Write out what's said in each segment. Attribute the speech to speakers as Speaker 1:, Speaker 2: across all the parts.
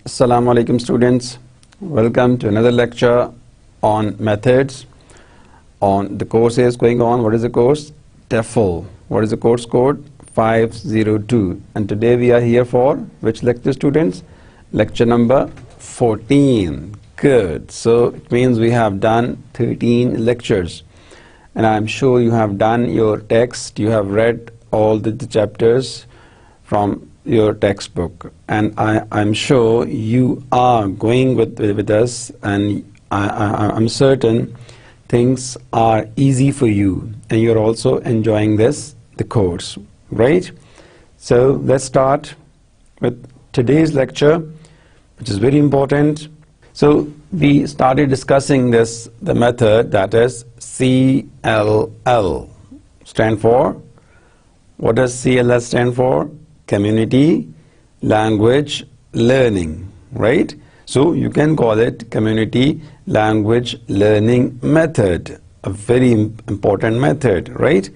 Speaker 1: Assalamu alaikum students. Welcome to another lecture on methods. On the course is going on. What is the course? TEFL. What is the course code? 502. And today we are here for which lecture, students? Lecture number 14. Good. So it means we have done 13 lectures. And I'm sure you have done your text. You have read all the chapters from your textbook, and I'm sure you are going with us, and I'm certain things are easy for you, and you're also enjoying the course, right? So let's start with today's lecture, which is very important. So we started discussing the method that is CLL. Stand for? What does CLL stand for? Community language learning, right? So you can call it community language learning method, a very important method, right?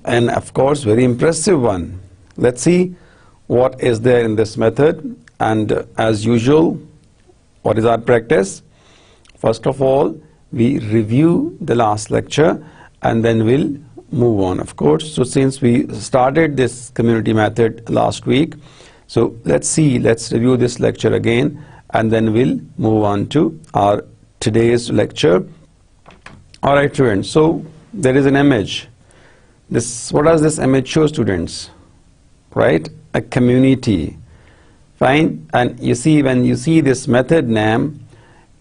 Speaker 1: And of course very impressive one. Let's see what is there in this method, and as usual, what is our practice? First of all, we review the last lecture and then we'll move on, of course. So since we started this community method last week, so let's review this lecture again, and then we'll move on to our today's lecture. All right, students, so there is an image. What does this image show, students? Right? A community. Fine. And you see, when you see this method name,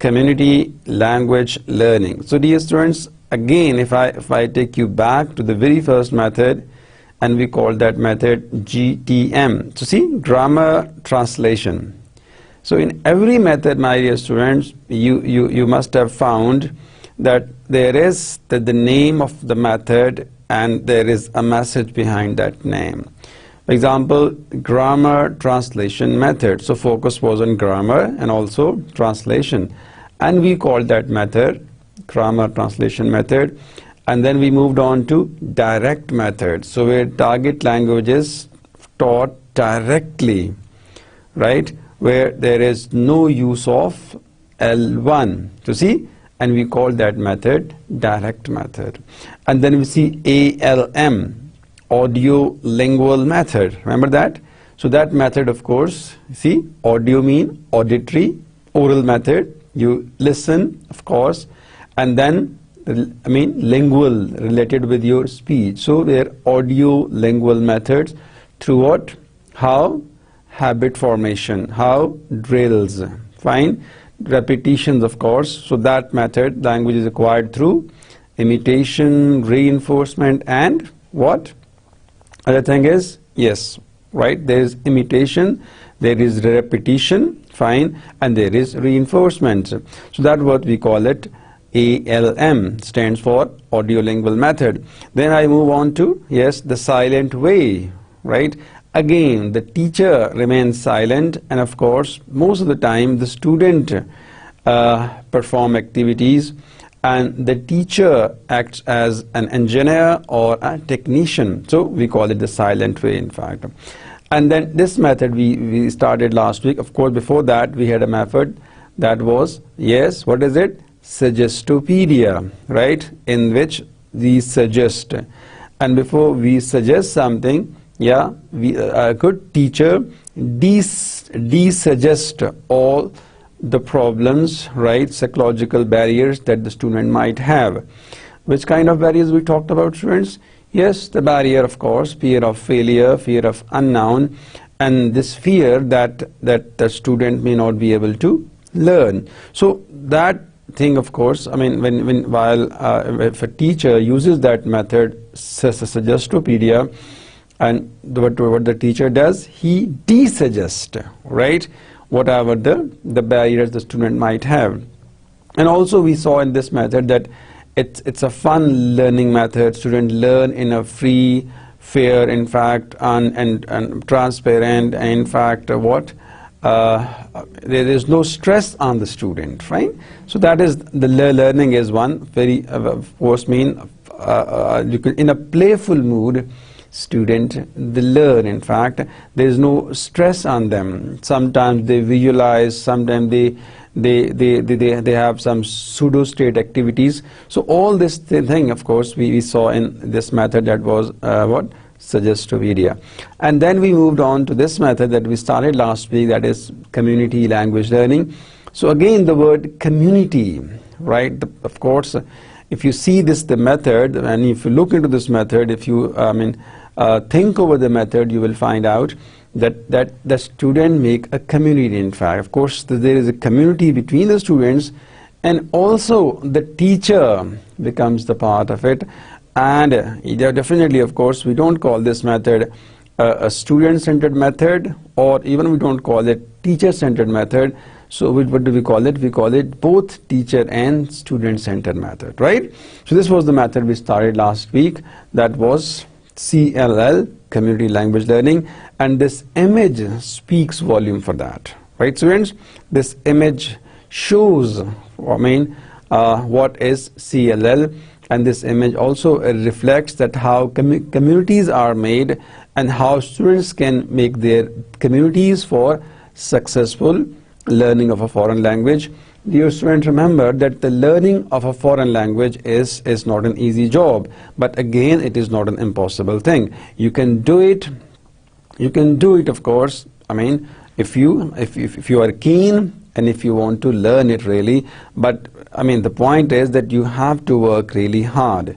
Speaker 1: community language learning. So dear students, again, if I take you back to the very first method, and we call that method GTM. So see, grammar translation. So in every method, my dear students, you must have found that there is the name of the method and there is a message behind that name. For example, grammar translation method. So focus was on grammar and also translation. And we called that method grammar translation method. And then we moved on to direct method. So where target language is taught directly, right? Where there is no use of L1. So see, and we call that method direct method. And then we see ALM, audio lingual method. Remember that? So that method, of course, see, audio mean auditory, oral method. You listen, of course, and then lingual, related with your speech. So their audio lingual methods through what? How? Habit formation. How? Drills. Fine. Repetitions, of course. So that method, language is acquired through imitation, reinforcement, and what? Other thing is, yes, right, there is imitation, there is repetition, fine, and there is reinforcement. So that's what we call it. ALM stands for audiolingual method. Then I move on to, yes, the silent way, right? Again, the teacher remains silent, and of course, most of the time the student perform activities, and the teacher acts as an engineer or a technician. So we call it the silent way, in fact. And then this method we started last week. Of course, before that we had a method that was, yes, what is it? Suggestopedia, right? In which we suggest. And before we suggest something, yeah, a good teacher desuggest all the problems, right? Psychological barriers that the student might have. Which kind of barriers we talked about, students? Yes, the barrier, of course, fear of failure, fear of unknown, and this fear that the student may not be able to learn. So that thing, of course, I mean, if a teacher uses that method, suggestopedia, and what the teacher does, he desuggests, right, whatever the barriers the student might have. And also we saw in this method that it's a fun learning method. Students learn in a free, fair, in fact, and transparent, and in fact, there is no stress on the student, right? So that is the learning is one very, of course, mean you can, in a playful mood, student, they learn. In fact, there is no stress on them. Sometimes they visualize, sometimes they have some pseudo-state activities. So all this thing, of course, we saw in this method, that was what? Suggestivedia. And then we moved on to this method that we started last week, that is community language learning. So again, the word community, right? Of course, if you see the method, and if you look into this method, if you think over the method, you will find out that the student make a community. In fact, of course, there is a community between the students, and also the teacher becomes the part of it. And definitely, of course, we don't call this method a student-centered method, or even we don't call it teacher-centered method. So what do we call it? We call it both teacher and student-centered method, right? So this was the method we started last week. That was CLL, Community Language Learning, and this image speaks volume for that, right, students? This image shows, what is CLL, and this image also reflects that how communities are made and how students can make their communities for successful learning of a foreign language. Dear students, remember that the learning of a foreign language is not an easy job, but again, it is not an impossible thing. You can do it. You can do it, of course. If you are keen and if you want to learn it really. But the point is that you have to work really hard,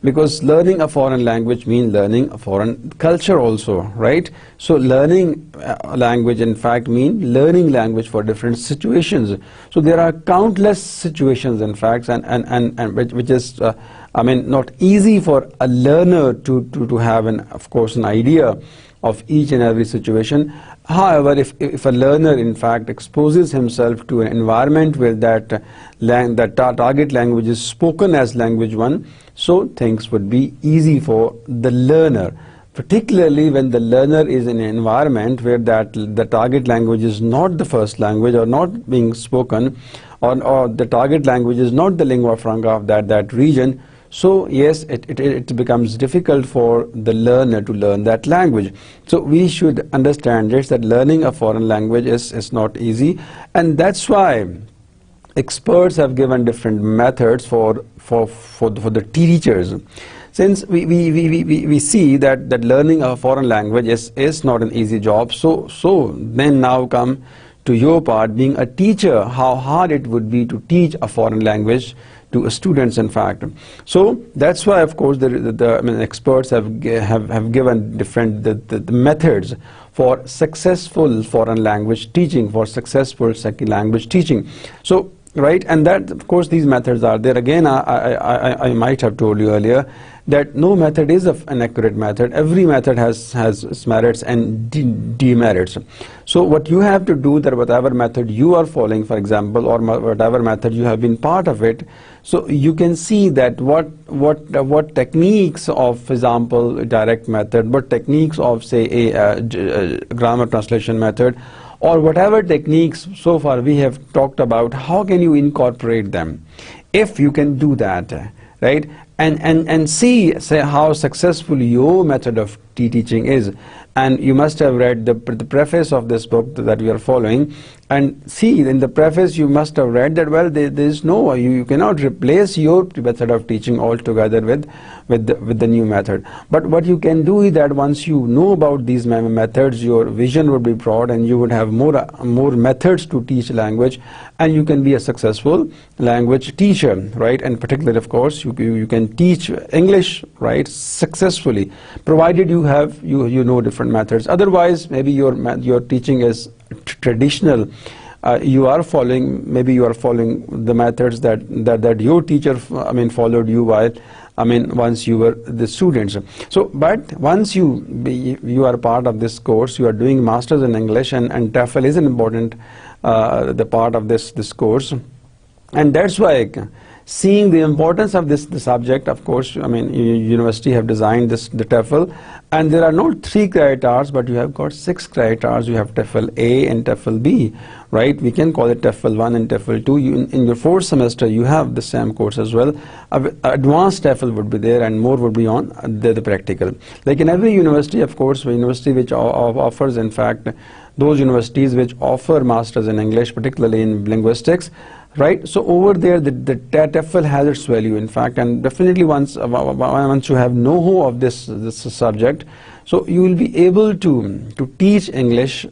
Speaker 1: because learning a foreign language means learning a foreign culture also, right? So learning a language, in fact, means learning language for different situations. So there are countless situations, in fact, and which is not easy for a learner to have of course an idea of each and every situation. However, if a learner in fact exposes himself to an environment where that target language is spoken as language one, so things would be easy for the learner, particularly when the learner is in an environment where the target language is not the first language or not being spoken, or the target language is not the lingua franca of that region. So yes, it becomes difficult for the learner to learn that language. So we should understand this, that learning a foreign language is not easy, and that's why experts have given different methods for the teachers. Since we see that learning a foreign language is not an easy job, so then now come to your part, being a teacher, how hard it would be to teach a foreign language to students, in fact. So that's why, of course, the experts have given different the methods for successful foreign language teaching, for successful second language teaching. So right, and that, of course, these methods are there. Again, I might have told you earlier that no method is an accurate method. Every method has its merits and demerits. So what you have to do, that whatever method you are following, for example, or whatever method you have been part of it, so you can see that what techniques of, for example, direct method, what techniques of, say, a grammar translation method, or whatever techniques so far we have talked about, how can you incorporate them? If you can do that, right, and say how successful your method of teaching is. And you must have read the preface of this book that we are following, and see, in the preface you must have read that, well, there is no, you cannot replace your method of teaching altogether with the new method. But what you can do is that once you know about these methods, your vision would be broad, and you would have more methods to teach language, and you can be a successful language teacher, right? And particularly, of course, you can teach English, right, successfully, provided you know different methods. Otherwise, maybe your teaching is traditional. You are following the methods that your teacher followed you while once you were the students. So but once you are part of this course, you are doing masters in English, and TEFL is an important the part of this course, and that's why, seeing the importance of this subject, of course, university have designed the TEFL, And there are not 3 creditors, but you have got 6 creditors. You have TEFL A and TEFL B, right? We can call it TEFL 1 and TEFL 2. In your 4th semester, you have the same course as well. Advanced TEFL would be there, and more would be on the practical. Like in every university, of course, a university which offers, in fact, those universities which offer masters in English, particularly in linguistics, right? So over there, the TEFL has its value, in fact, and definitely once you have know of this subject, so you will be able to teach English.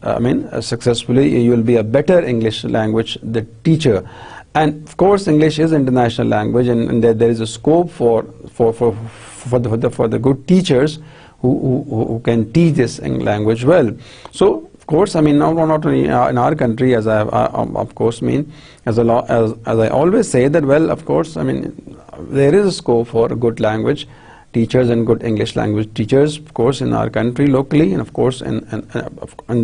Speaker 1: Successfully. You will be a better English language teacher, and of course, English is international language, and there is a scope for the good teachers who can teach this language well. So, of course, not only in our country, as I of course as I always say that, well, of course, there is a scope for good language teachers and good English language teachers, of course, in our country locally, and of course in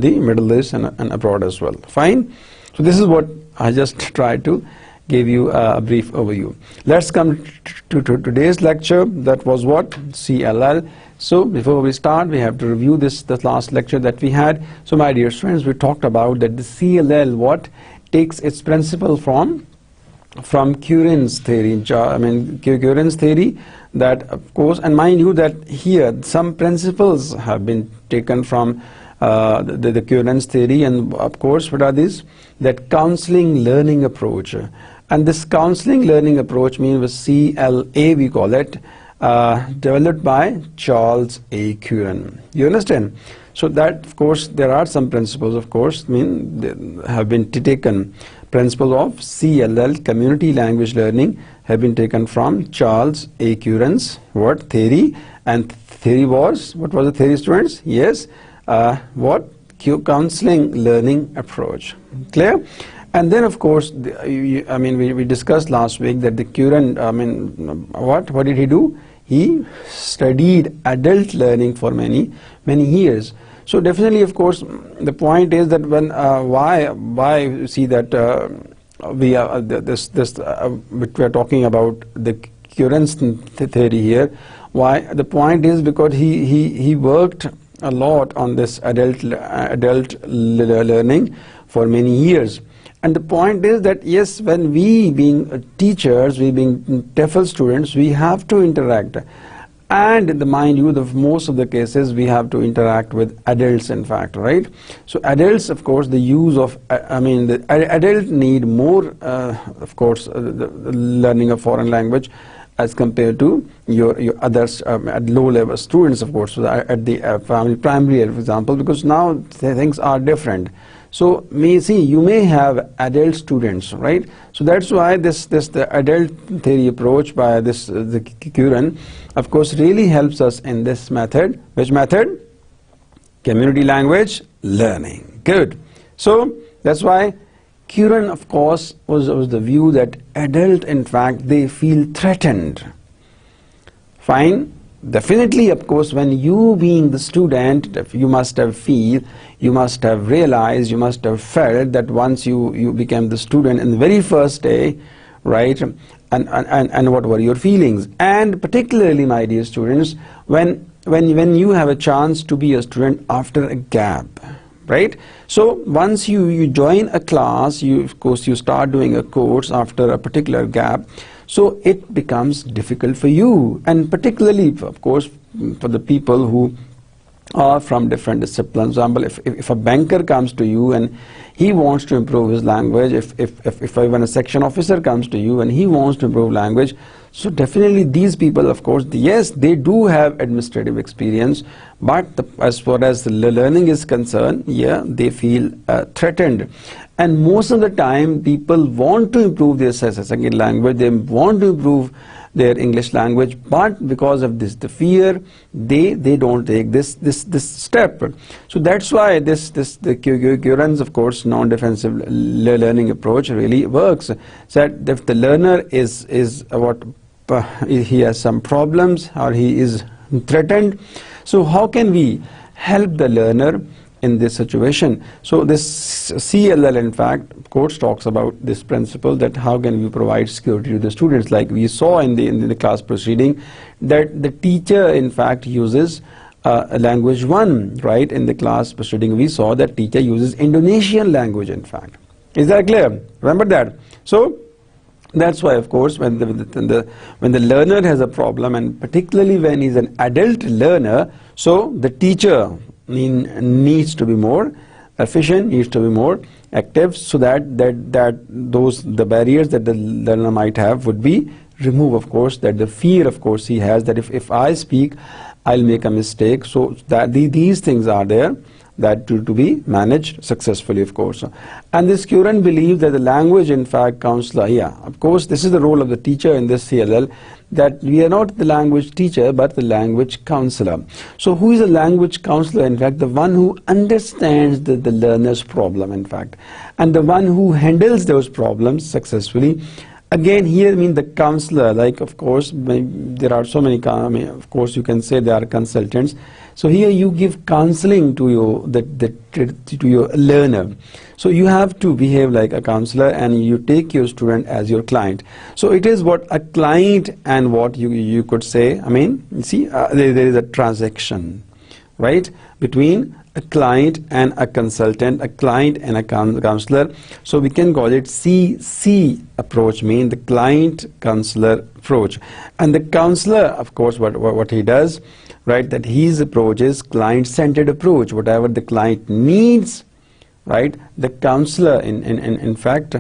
Speaker 1: the Middle East and abroad as well. Fine. So this is what I just tried to give you a brief overview. Let's come to today's lecture. That was what? CLL. So before we start, we have to review the last lecture that we had. So my dear friends, we talked about that the CLL what takes its principle from Curran's theory. Curran's theory, that of course, and mind you that here some principles have been taken from the Curran's theory, and of course, what are these? That counseling learning approach. And this counseling learning approach means CLA, we call it, developed by Charles A. Curran. You understand? So that, of course, there are some principles, of course, have been taken. Principles of CLL, community language learning, have been taken from Charles A. Curran's what theory? And theory was, what was the theory, students? Yes, counseling learning approach. Clear? And then, of course, we discussed last week that the Curran, what did he do? He studied adult learning for many years. So definitely, of course, the point is that when why you see that we are we are talking about the Curran's theory here. Why? The point is because he worked a lot on this adult learning for many years. And the point is that, yes, when we being teachers, we being TEFL students, we have to interact. And mind you, most of the cases we have to interact with adults, in fact, right? So adults, of course, the use of, the adult need more, of course, the learning of foreign language as compared to your others at low level students, of course, at the primary, for example, because now things are different. So you may have adult students, right? So that's why the adult theory approach by the Curran, of course, really helps us in this method. Which method? Community language learning. Good. So that's why Curran, of course, was the view that adult, in fact, they feel threatened. Fine. Definitely, of course, when you being the student, you must have realized, you must have felt that once you became the student in the very first day, right? And what were your feelings? And particularly, my dear students, when you have a chance to be a student after a gap, right? So once you join a class, of course you start doing a course after a particular gap. So it becomes difficult for you, and particularly, of course, for the people who are from different disciplines. For example, if a banker comes to you and he wants to improve his language, if even a section officer comes to you and he wants to improve language, so definitely these people, of course, yes, they do have administrative experience, but as far as the learning is concerned, yeah, they feel threatened. And most of the time, people want to improve their second language, they want to improve their English language, but because of the fear, they don't take this step. So that's why the Curran's, of course, non-defensive learning approach really works. So that if the learner is he has some problems or he is threatened, so how can we help the learner in this situation? So this CLL, in fact, course talks about this principle, that how can we provide security to the students, like we saw in the class proceeding, that the teacher, in fact, uses language 1, right? In the class proceeding, we saw that teacher uses Indonesian language, in fact. Is that clear? Remember that. So that's why, of course, when the learner has a problem, and particularly when he's an adult learner, so the teacher needs to be more efficient, needs to be more active, so that the barriers that the learner might have would be removed. Of course, that the fear, of course, he has that if I speak, I'll make a mistake. So that these things are there, that to be managed successfully, of course. And this current believes that the language, in fact, counselor, of course, this is the role of the teacher in this CLL, that we are not the language teacher, but the language counselor. So who is a language counselor? In fact, the one who understands the learner's problem, in fact, and the one who handles those problems successfully. Again, here, the counselor, like, of course, there are so many, of course, you can say they are consultants. So here you give counseling to your learner. So you have to behave like a counselor, and you take your student as your client. So it is what a client and what you could say, you see, there is a transaction, right, between a client and a consultant, a client and a counselor. So we can call it CC approach, the client counselor approach. And the counselor, of course, what he does, right, that his approach is client-centered approach. Whatever the client needs, right, the counselor in fact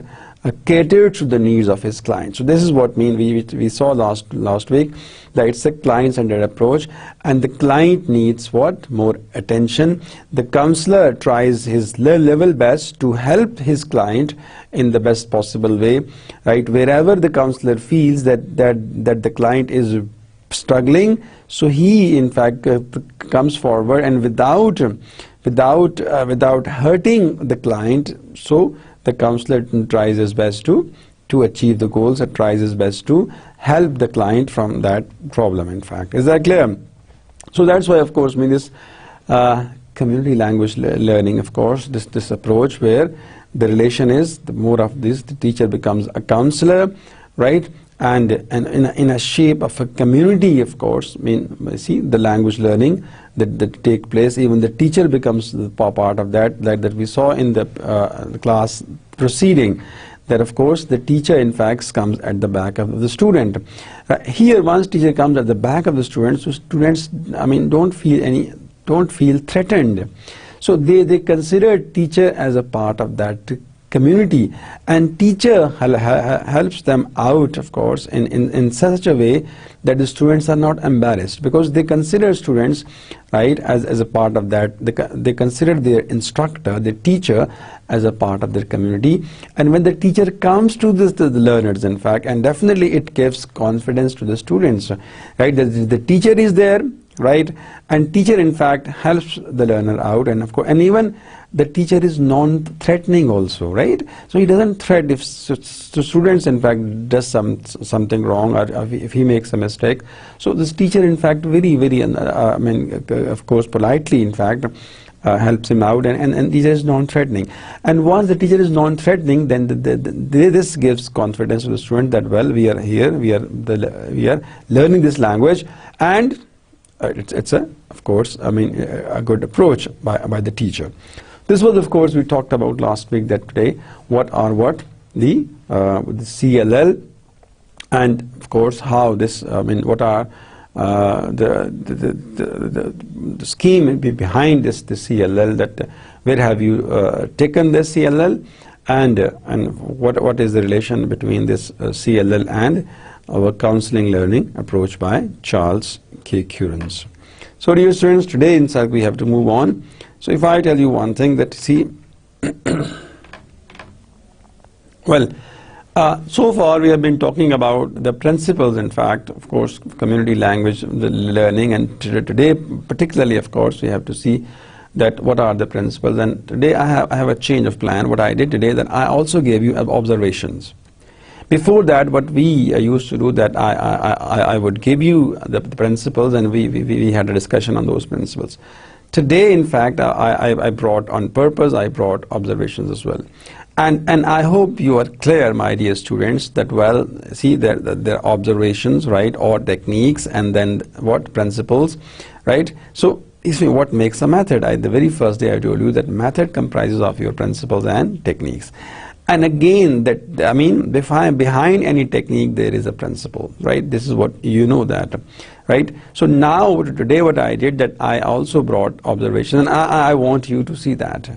Speaker 1: caters to the needs of his client. So this is what we saw last week, that it's a client-centered approach, and the client needs what? More attention. The counselor tries his level best to help his client in the best possible way, right? Wherever the counselor feels that the client is struggling, so he in fact comes forward, and without hurting the client, so the counselor tries his best to achieve the goals, and tries his best to help the client from that problem, in fact. Is that clear? So that's why, of course, this community language learning, of course, this approach where the relation is, the more of this, the teacher becomes a counselor, right? And in a shape of a community, of course, see the language learning that take place, even the teacher becomes the part of that we saw in the class proceeding, that of course the teacher in fact comes at the back of the student. Here, once teacher comes at the back of the student, so students don't feel threatened. So they consider teacher as a part of that community, and teacher helps them out, of course, in such a way that the students are not embarrassed, because they consider students, right, as a part of that. They consider their instructor, their teacher, as a part of their community. And when the teacher comes to the learners, in fact, and definitely it gives confidence to the students, right? The teacher is there, right, and teacher in fact helps the learner out, and of course, and even the teacher is non-threatening also, right? So he doesn't threat if students in fact does something wrong, or if he makes a mistake. So this teacher in fact very of course politely in fact helps him out, and teacher is non-threatening. And once the teacher is non-threatening, then this gives confidence to the student that, well, we are here, we are learning this language, and it's of course a good approach by the teacher. This was, of course, we talked about last week, that today what the CLL, and of course how this what are the scheme behind this CLL, that where have you taken this CLL, and what is the relation between this CLL and our counseling learning approach by Charles K. Currens. So dear students, today in fact we have to move on. So if I tell you one thing, that see well, so far we have been talking about the principles, in fact, of course, community language the learning, and today particularly, of course, we have to see that what are the principles. And today I have a change of plan. What I did today, that I also gave you observations. Before that, what we used to do, that I would give you the principles, and we had a discussion on those principles. Today, in fact, I brought on purpose, I brought observations as well. And I hope you are clear, my dear students, that, well, see, there are observations, right, or techniques, and then what, principles, right? So what makes a method? The very first day I told you that method comprises of your principles and techniques. And again, behind any technique there is a principle, right? This is what you know that, right? So now today what I did, that I also brought observation, and I want you to see that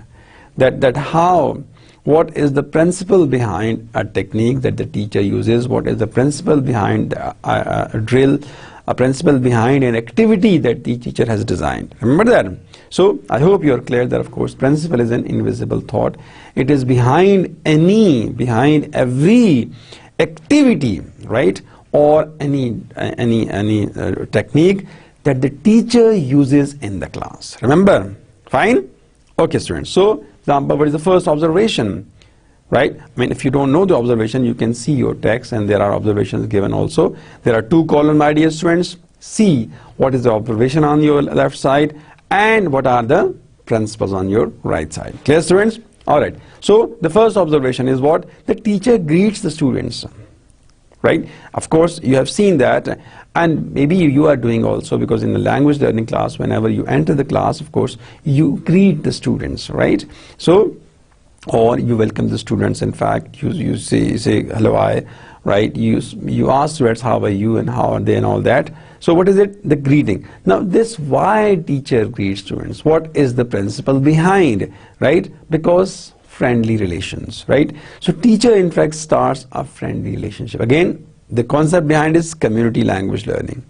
Speaker 1: what is the principle behind a technique that the teacher uses, what is the principle behind a drill, a principle behind an activity that the teacher has designed. Remember that? So I hope you are clear that of course principle is an invisible thought. It is behind every activity, right, or any technique that the teacher uses in the class. Remember? Fine? Okay, students. So example, what is the first observation? Right? I mean, if you don't know the observation, you can see your text and there are observations given also. There are 2 columns, my dear students. See what is the observation on your left side and what are the principles on your right side. Clear, students? Alright. So the first observation is what? The teacher greets the students. Right? Of course, you have seen that, and maybe you are doing also, because in the language learning class, whenever you enter the class, of course, you greet the students, right? So, or you welcome the students. In fact, you say hello, right? You ask students how are you and how are they and all that. So what is it? The greeting. Now this, why teacher greets students? What is the principle behind, right? Because friendly relations, right? So teacher in fact starts a friendly relationship. Again, the concept behind is community language learning.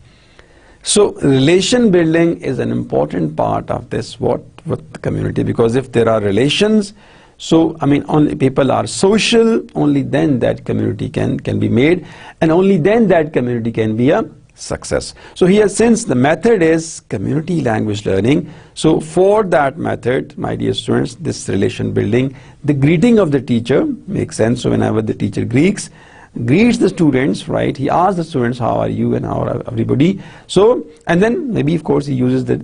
Speaker 1: So relation building is an important part of this with the community, because if there are relations, so I mean only people are social, only then that community can be made, and only then that community can be a success. So here, since the method is community language learning, so for that method, my dear students, this relation building, the greeting of the teacher makes sense. So whenever the teacher greets the students, right, he asks the students how are you and how are everybody. So, and then maybe of course he uses the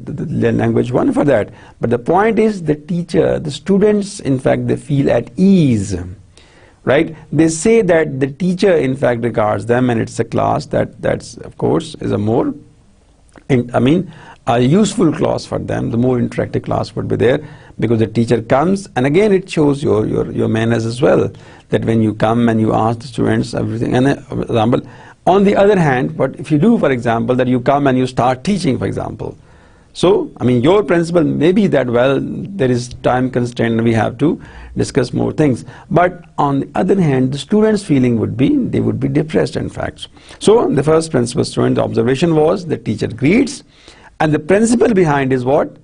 Speaker 1: language 1 for that, but the point is the students in fact they feel at ease, right? They say that the teacher in fact regards them, and it's a class that's of course is a more a useful class for them. The more interactive class would be there, because the teacher comes, and again it shows your manners as well, that when you come and you ask the students everything. And for example, on the other hand, but if you do, for example, that you come and you start teaching, for example, so I mean your principle may be that, well, there is time constraint and we have to discuss more things, but on the other hand the students' feeling would be, they would be depressed in fact. So the first principle, student, the observation was the teacher greets, and the principle behind is what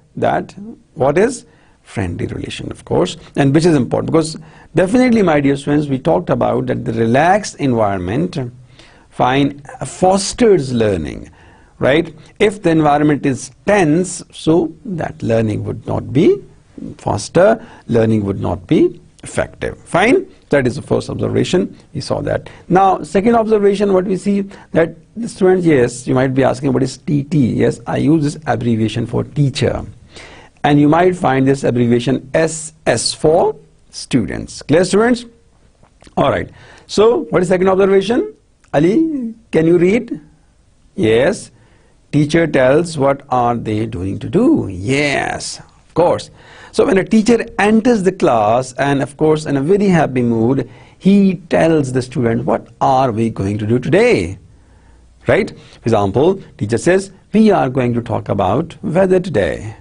Speaker 1: is friendly relation, of course, and which is important, because definitely, my dear students, we talked about that the relaxed environment fosters learning, right? If the environment is tense, so that learning would not be faster, learning would not be effective. Fine? That is the first observation. We saw that. Now, second observation, what we see, that the students, yes, you might be asking what is TT. Yes, I use this abbreviation for teacher, and you might find this abbreviation SS for students. Clear, students? Alright. So, what is second observation? Ali, can you read? Yes. Teacher tells what are they doing to do. Yes, of course. So when a teacher enters the class, and of course in a very happy mood, he tells the student, what are we going to do today? Right? For example, teacher says, we are going to talk about weather today.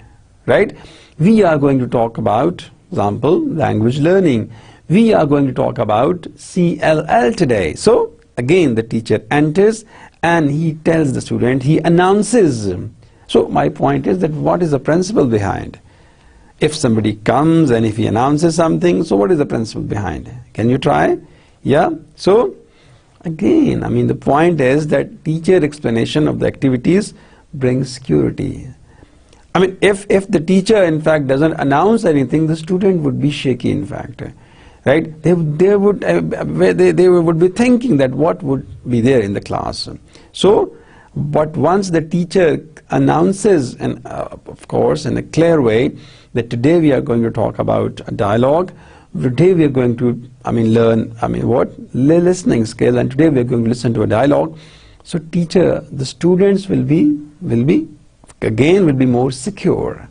Speaker 1: Right? We are going to talk about, for example, language learning. We are going to talk about CLL today. So again, the teacher enters and he tells the student, he announces. So my point is that what is the principle behind? If somebody comes and if he announces something, so what is the principle behind? Can you try? Yeah? So again, I mean the point is that teacher explanation of the activities brings security. I mean if the teacher in fact doesn't announce anything, the student would be shaky in fact. Right? They would be thinking that what would be there in the class. So, but once the teacher announces, and of course in a clear way, that today we are going to talk about a dialogue, today we are going to learn listening skill, and today we are going to listen to a dialogue. So teacher, the students will be of again will be more secure.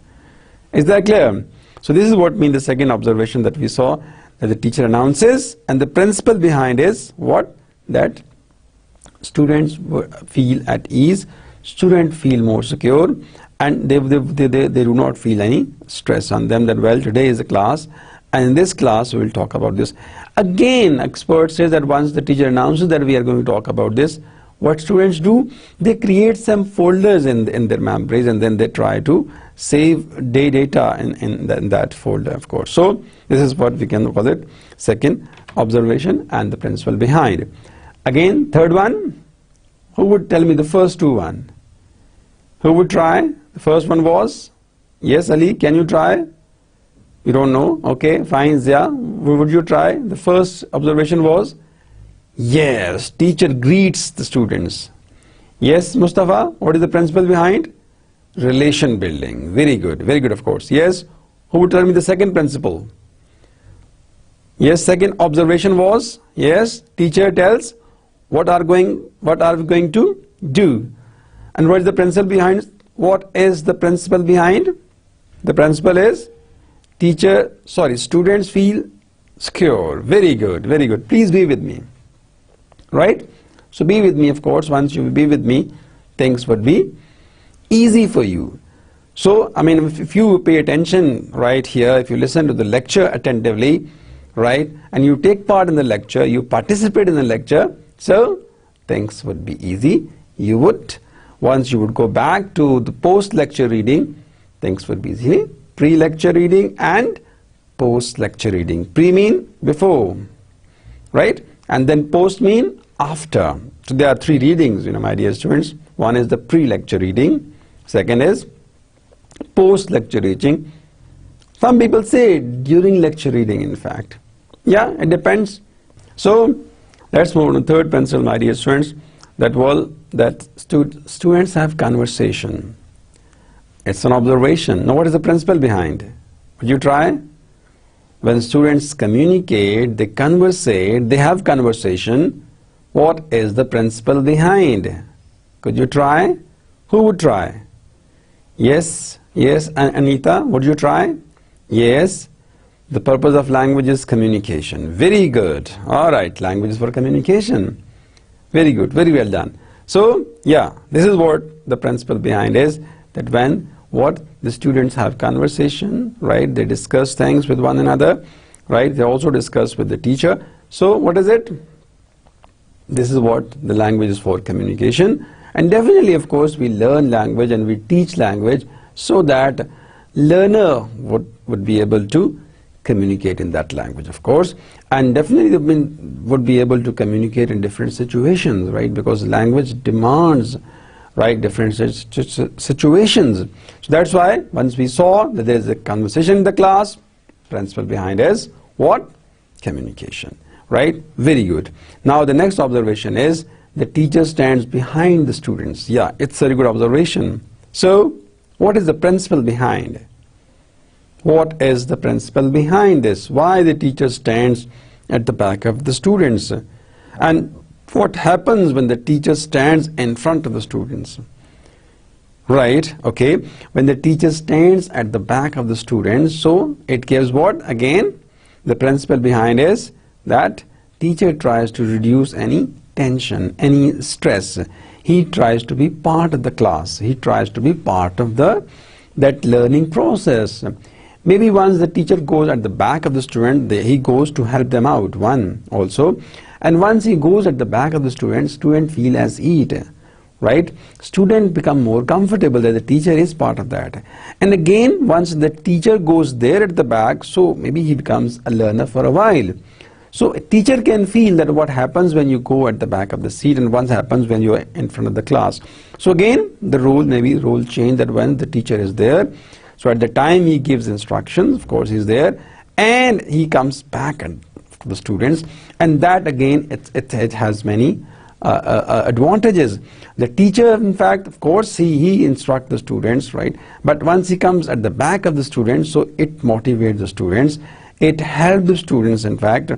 Speaker 1: Is that clear? So this is what means the second observation that we saw, that the teacher announces, and the principle behind is what? That students feel at ease, students feel more secure, and they do not feel any stress on them, that well, today is a class, and in this class we will talk about this. Again, expert says that once the teacher announces that we are going to talk about this, what students do? They create some folders in their memories, and then they try to save data in that folder, of course. So this is what we can call it, second observation and the principle behind. Again, third one, who would tell me the first two one? Who would try? The first one was, yes, Ali, can you try? You don't know? Okay, fine, Zia, would you try? The first observation was, yes, teacher greets the students. Yes, Mustafa, what is the principle behind? Relation building. Very good, of course. Yes, who would tell me the second principle? Yes, second observation was, yes, teacher tells what are we going to do. And what is the principle behind? What is the principle behind? The principle is students feel secure. Very good. Please be with me. Right? So be with me, of course. Once you be with me, things would be easy for you. So, I mean, if you pay attention right here, if you listen to the lecture attentively, right, and you take part in the lecture, you participate in the lecture, so things would be easy. Once you would go back to the post-lecture reading, things would be easy. Pre-lecture reading and post-lecture reading. Pre mean before, right? And then post mean after. So there are three readings, my dear students. One is the pre-lecture reading. Second is post-lecture reading. Some people say during lecture reading, in fact. Yeah, it depends. So let's move on to the third principle, my dear students. That students have conversation. It's an observation. Now what is the principle behind? Would you try? When students communicate, they conversate, they have conversation, what is the principle behind? Could you try? Who would try? Yes, Anita, would you try? Yes, the purpose of language is communication. Very good. All right, language is for communication. Very good, very well done. So, yeah, this is what the principle behind is, that when the students have conversation, right, they discuss things with one another, right, they also discuss with the teacher. So, what is it? This is what the language is for, communication. And definitely, of course, we learn language and we teach language so that learner would be able to communicate in that language, of course, and definitely would be able to communicate in different situations, right, because language demands, right, different situations. So that's why once we saw that there is a conversation in the class, principle behind is what? Communication, right? Very good. Now the next observation is the teacher stands behind the students. Yeah, it's a very good observation. So what is the principle behind? What is the principle behind this? Why the teacher stands at the back of the students? And what happens when the teacher stands in front of the students? Right, okay. When the teacher stands at the back of the students, so it gives what? Again, the principle behind is that teacher tries to reduce any tension, any stress. He tries to be part of the class. He tries to be part of that learning process. Maybe once the teacher goes at the back of the student, he goes to help them out, one also. And once he goes at the back of the student feel as ease, right? Student become more comfortable that the teacher is part of that. And again, once the teacher goes there at the back, so maybe he becomes a learner for a while. So a teacher can feel that what happens when you go at the back of the seat and what happens when you are in front of the class. So again, the role change, that when the teacher is there, so at the time he gives instructions, of course he's there, and he comes back and the students, and that again it has many advantages. The teacher, in fact, of course, he instructs the students, right? But once he comes at the back of the students, so it motivates the students. It helps the students, in fact,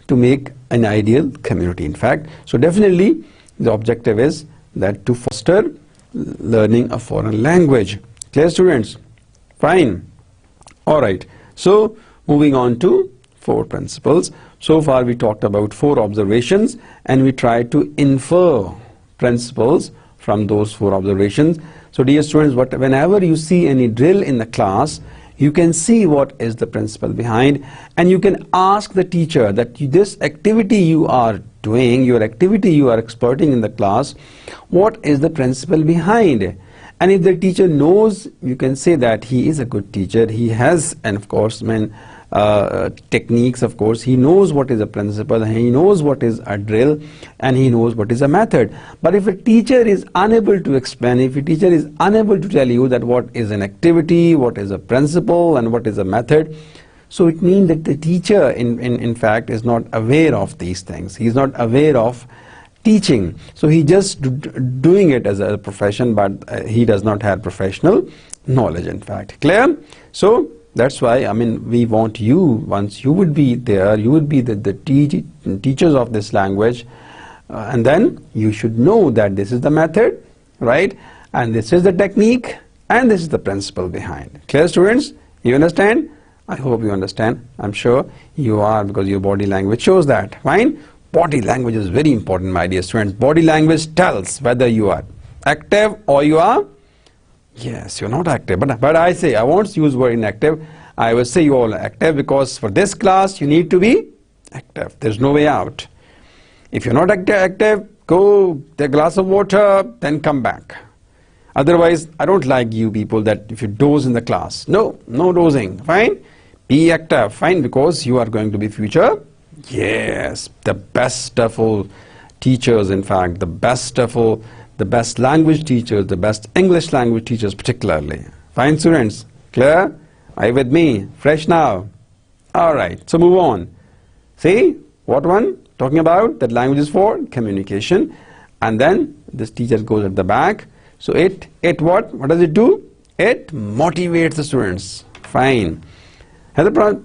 Speaker 1: to make an ideal community, in fact. So definitely the objective is that to foster learning a foreign language. Clear, students? Fine. Alright, so moving on to 4 principles. So far we talked about 4 observations and we tried to infer principles from those 4 observations. So dear students, whenever you see any drill in the class, you can see what is the principle behind, and you can ask the teacher that this activity you are doing, your activity you are experting in the class, what is the principle behind? And if the teacher knows, you can say that he is a good teacher, he has, and of course, techniques, of course, he knows what is a principle, he knows what is a drill, and he knows what is a method. But if a teacher is unable to explain, if a teacher is unable to tell you that what is an activity, what is a principle, and what is a method, so it means that the teacher in fact is not aware of these things. He is not aware of teaching. So he just doing it as a profession, but he does not have professional knowledge, in fact. Clear? So that's why, I mean, we want you, once you would be there, you would be the teachers of this language, and then you should know that this is the method, right? And this is the technique, and this is the principle behind. Clear, students? You understand? I hope you understand. I'm sure you are, because your body language shows that. Fine? Body language is very important, my dear students. Body language tells whether you are active or you are, yes, you're not active. But I say, I won't use word inactive. I will say you all are active, because for this class you need to be active. There's no way out. If you're not active, go take a glass of water, then come back. Otherwise, I don't like you people that if you doze in the class. No dozing. Fine? Be active. Fine? Because you are going to be future, yes, the best of all teachers, in fact, the best of all, the best language teachers, the best English language teachers particularly. Fine, students? Clear? Are you with me? Fresh now? Alright, so move on. See, what one? Talking about that language is for communication, and then this teacher goes at the back. So it what does it do? It motivates the students. Fine. Another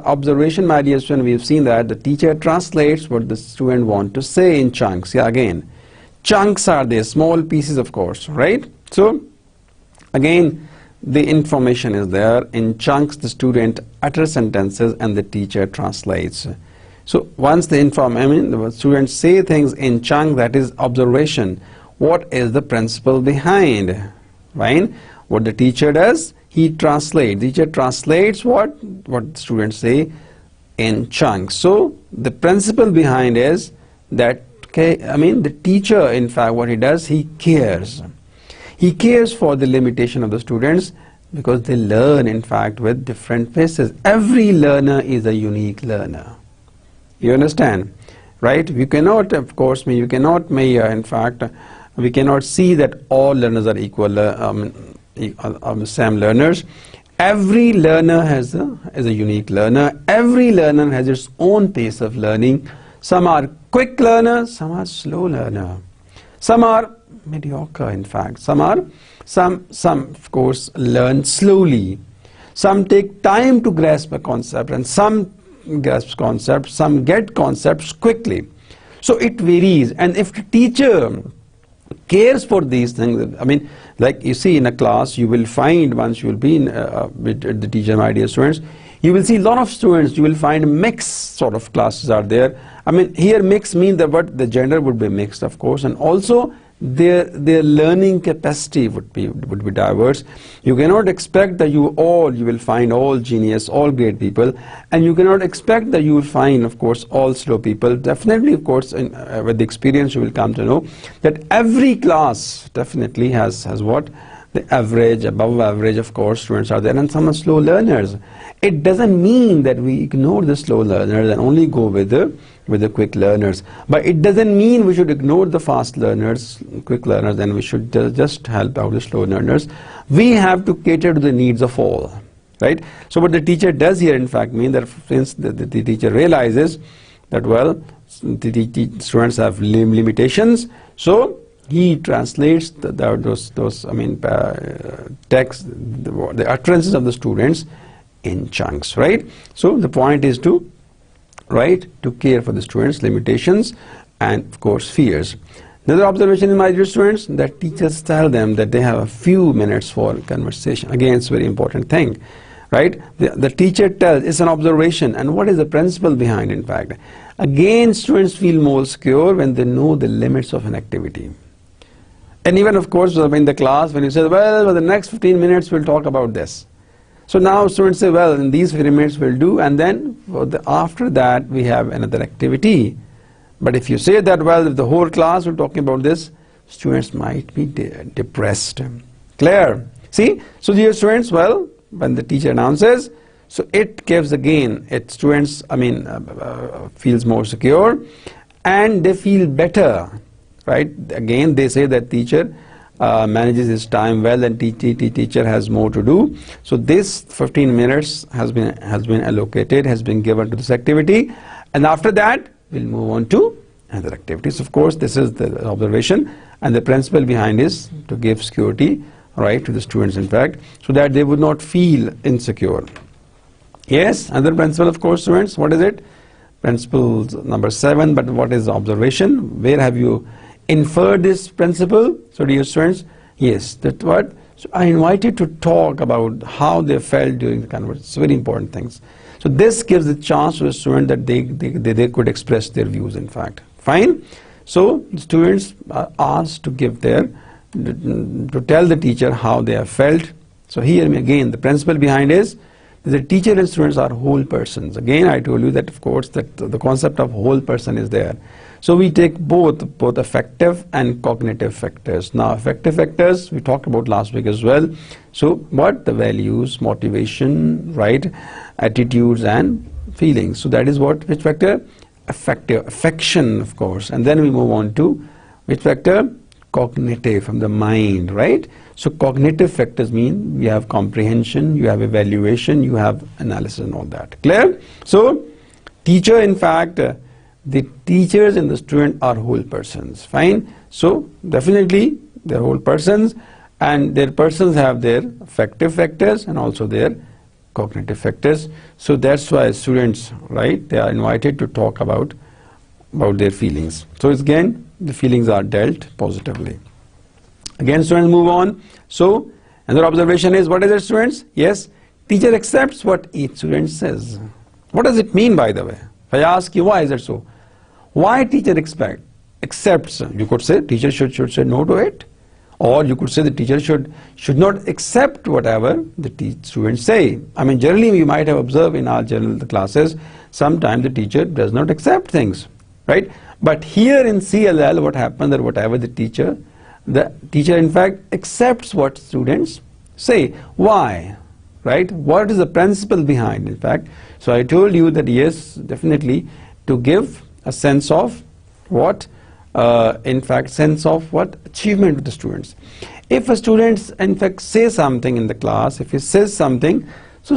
Speaker 1: observation, my dear student, we have seen that the teacher translates what the student wants to say in chunks. Yeah, again, chunks are the small pieces, of course, right? So again, the information is there. In chunks, the student utters sentences and the teacher translates. So once the students say things in chunk, that is observation. What is the principle behind? Fine. What the teacher does, he translates. The teacher translates what the students say in chunks. So the principle behind is that, the teacher, in fact, what he does, he cares. He cares for the limitation of the students, because they learn, in fact, with different faces. Every learner is a unique learner. You understand? Right? We cannot, of course, we cannot see that all learners are equal, same learners. Every learner is a unique learner. Every learner has its own pace of learning. Some are quick learners, some are slow learner. Some are mediocre, in fact. Some of course learn slowly. Some take time to grasp a concept, and some grasp concepts, some get concepts quickly. So it varies, and if the teacher cares for these things, like you see in a class, you will find, once you will be in with the teacher, my dear students, you will see a lot of students. You will find mixed sort of classes are there. Here mixed means that what the gender would be mixed, of course, and also their learning capacity would be diverse. You cannot expect that you will find all genius, all great people, and you cannot expect that you will find, of course, all slow people. Definitely, of course, with the experience you will come to know that every class definitely has what? The average, above average, of course, students are there, and some are slow learners. It doesn't mean that we ignore the slow learners and only go with the quick learners. But it doesn't mean we should ignore the fast learners, quick learners, and we should just help out the slow learners. We have to cater to the needs of all, right? So what the teacher does here, in fact, means that since the teacher realizes that, well, the students have limitations, so he translates those text, the utterances of the students in chunks, right? So the point is to care for the students' limitations and, of course, fears. Another observation, my dear students, that teachers tell them that they have a few minutes for conversation. Again, it's a very important thing, right? The teacher tells, it's an observation, and what is the principle behind, in fact? Again, students feel more secure when they know the limits of an activity. And even, of course, in the class, when you say, well, for the next 15 minutes, we'll talk about this. So now students say, well, in these 15 minutes we'll do, and then after that, we have another activity. But if you say that, well, if the whole class we're talking about this, students might be depressed. Clear? See? So dear students, well, when the teacher announces, so it gives again, students, feels more secure, and they feel better, right? Again, they say that teacher manages his time well, and teacher has more to do. So this 15 minutes has been allocated, has been given to this activity, and after that, we'll move on to other activities. Of course, this is the observation, and the principle behind is to give security, right, to the students, in fact, so that they would not feel insecure. Yes, another principle, of course, students, what is it? Principle number 7, but what is the observation? Where have you inferred this principle? So dear students, yes, that what? So I invited to talk about how they felt during the conversation. It's very important things. So this gives the chance to a student that they could express their views, in fact. Fine. So the students are asked to give to tell the teacher how they have felt. So here again, the principle behind is that the teacher and students are whole persons. Again, I told you that, of course, that the concept of whole person is there. So we take both affective and cognitive factors. Now, affective factors we talked about last week as well. So what? The values, motivation, right, attitudes and feelings. So that is what? Which factor? Affective, affection, of course. And then we move on to which factor? Cognitive, from the mind, right? So cognitive factors mean you have comprehension, you have evaluation, you have analysis and all that. Clear? So teacher, in fact, the teachers and the student are whole persons. Fine. So definitely they're whole persons, and their persons have their affective factors and also their cognitive factors. So that's why students, right, they are invited to talk about their feelings. So it's again, the feelings are dealt positively. Again, students move on. So another observation is, what is it, students? Yes, teacher accepts what each student says. What does it mean, by the way? If I ask you, why is it so? Why teacher accepts? You could say teacher should say no to it, or you could say the teacher should not accept whatever the students say. I mean, generally you might have observed in our general classes, sometimes the teacher does not accept things, right? But here in CLL, what happens that whatever the teacher in fact accepts what students say. Why? Right? What is the principle behind, in fact? So I told you that yes, definitely to give a sense of what, in fact, sense of what? Achievement of the students. If a student, in fact, says something in the class, if he says something, so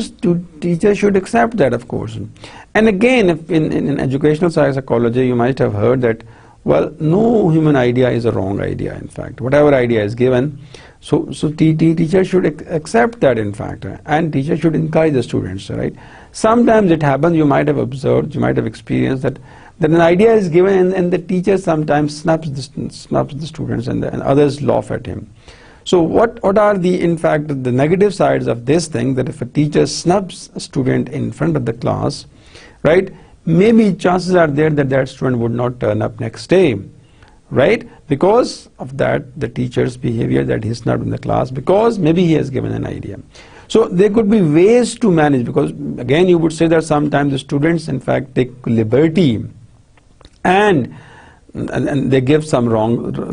Speaker 1: teacher should accept that, of course. And again, if in educational psychology, you might have heard that, well, no human idea is a wrong idea, in fact. Whatever idea is given, so teacher should accept that, in fact, and teacher should encourage the students, right? Sometimes it happens, you might have observed, you might have experienced that an idea is given and the teacher sometimes snubs the students and others laugh at him. So what are the, in fact, the negative sides of this thing, that if a teacher snubs a student in front of the class, right, maybe chances are there that student would not turn up next day, right, because of that, the teacher's behavior, that he snubbed in the class, because maybe he has given an idea. So there could be ways to manage, because again you would say that sometimes the students in fact take liberty and they give some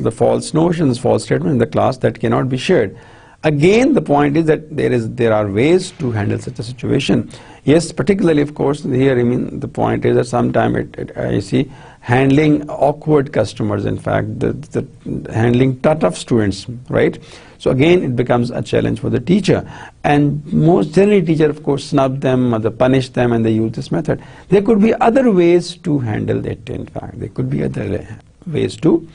Speaker 1: the false notions, false statements in the class that cannot be shared. Again, the point is that there are ways to handle such a situation. Yes, particularly, of course, here, I mean, the point is that sometimes I see handling awkward customers, in fact, the handling tough students, right? So again, it becomes a challenge for the teacher. And most generally, teacher, of course, snub them or they punish them and they use this method. There could be other ways to handle it, in fact. There could be other ways to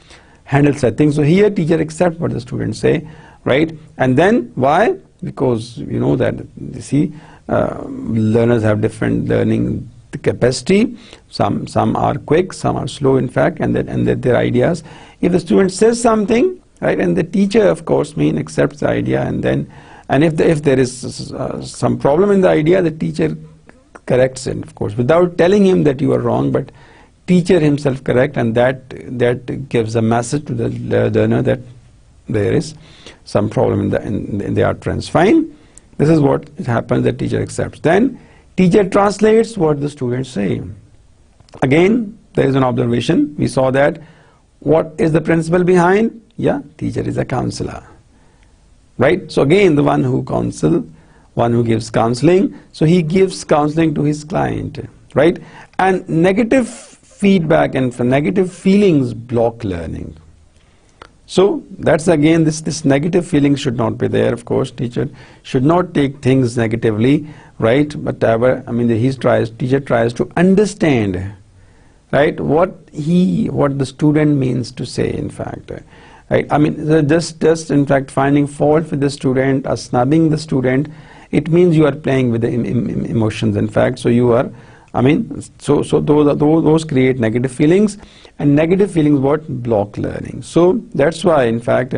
Speaker 1: handle such things. So here, teacher accepts what the students say, right? And then, why? Because you know that, you see, learners have different learning the capacity. Some are quick, some are slow, in fact, and their ideas. If the student says something, right, and the teacher, of course, accepts the idea, and if there is some problem in the idea, the teacher corrects it, of course, without telling him that you are wrong, but teacher himself correct, and that gives a message to the learner that there is some problem in the utterance. Fine. This is what happens. The teacher accepts. Then teacher translates what the students say. Again, there is an observation. We saw that. What is the principle behind? Yeah, teacher is a counselor, right? So again, the one who gives counseling. So he gives counseling to his client, right? And negative feedback and negative feelings block learning. So that's again, this negative feeling should not be there. Of course, teacher should not take things negatively, right? But teacher tries to understand, right, what the student means to say, in fact, right? I mean, just in fact finding fault with the student or snubbing the student, it means you are playing with the emotions, in fact. So you are, so those create negative feelings, and negative feelings what block learning. So that's why, in fact,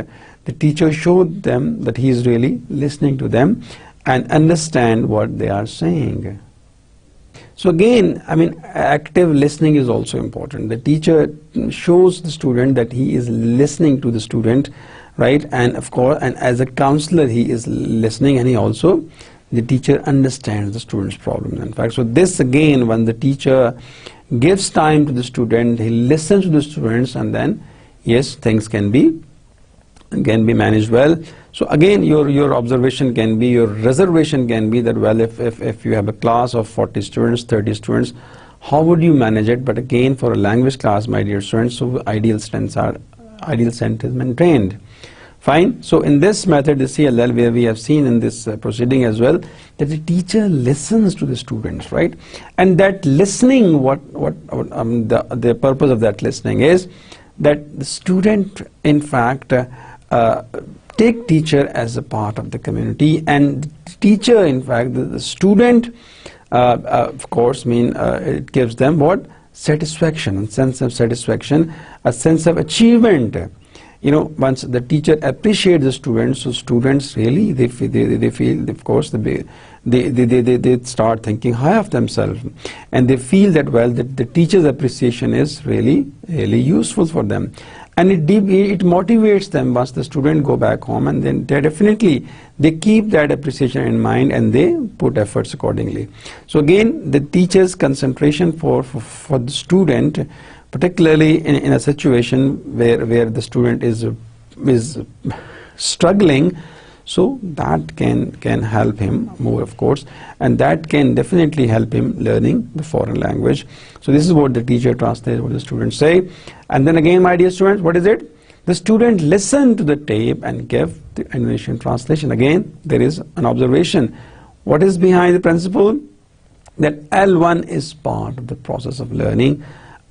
Speaker 1: the teacher showed them that he is really listening to them and understand what they are saying. So again, active listening is also important. The teacher shows the student that he is listening to the student, right? And of course, and as a counselor, he is listening, and the teacher understands the student's problem, in fact. So this again, when the teacher gives time to the student, he listens to the students, and then yes, things can be managed well. So again, your observation can be, your reservation can be that, well, if you have a class of 40 students, 30 students, how would you manage it? But again, for a language class, my dear students, so ideal sense is maintained. Fine. So in this method, the CLL, where we have seen in this proceeding as well, that the teacher listens to the students, right? And that listening, the purpose of that listening is that the student, in fact, take teacher as a part of the community, and teacher, in fact, the student, of course, it gives them what? Satisfaction, a sense of satisfaction, a sense of achievement. Once the teacher appreciates the students, so students really they feel, of course, they start thinking high of themselves, and they feel that, well, the teacher's appreciation is really useful for them, and it motivates them once the student go back home, and then they keep that appreciation in mind, and they put efforts accordingly. So again, the teacher's concentration for the student, particularly in a situation where the student is struggling, so that can help him more, of course, and that can definitely help him learning the foreign language. So this is what the teacher translates what the students say. And then again, my dear students, what is it? The student listen to the tape and give the Indonesian translation. Again, there is an observation. What is behind the principle? That L1 is part of the process of learning.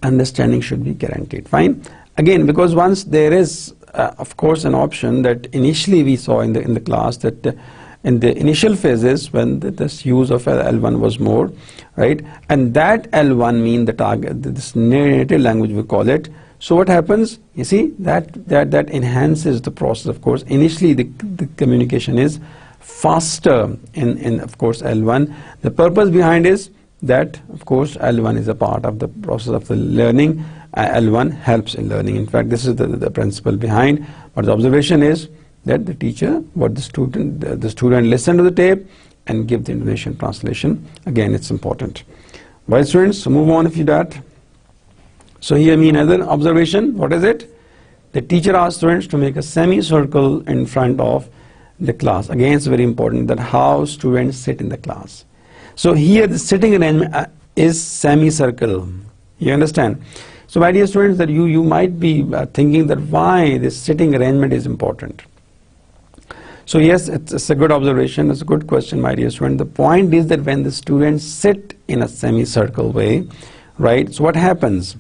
Speaker 1: Understanding should be guaranteed. Fine. Again, because once there is, of course, an option that initially we saw in the class, that in the initial phases when this use of L1 was more, right, and that L1 mean the target, this native language we call it. So what happens? You see that enhances the process. Of course, initially the communication is faster in of course L1. The purpose behind is that, of course, L1 is a part of the process of the learning. L1 helps in learning. In fact, this is the principle behind. But the observation is that the teacher, the student listen to the tape and give the Indonesian translation. Again, it's important. Right, students, so move on if you that. So here another observation. What is it? The teacher asks students to make a semicircle in front of the class. Again, it's very important that how students sit in the class. So here the sitting arrangement is semicircle. You understand? So my dear students, that you might be thinking that why this sitting arrangement is important. So yes, it's a good observation. It's a good question, my dear student. The point is that when the students sit in a semicircle way, right? So what happens?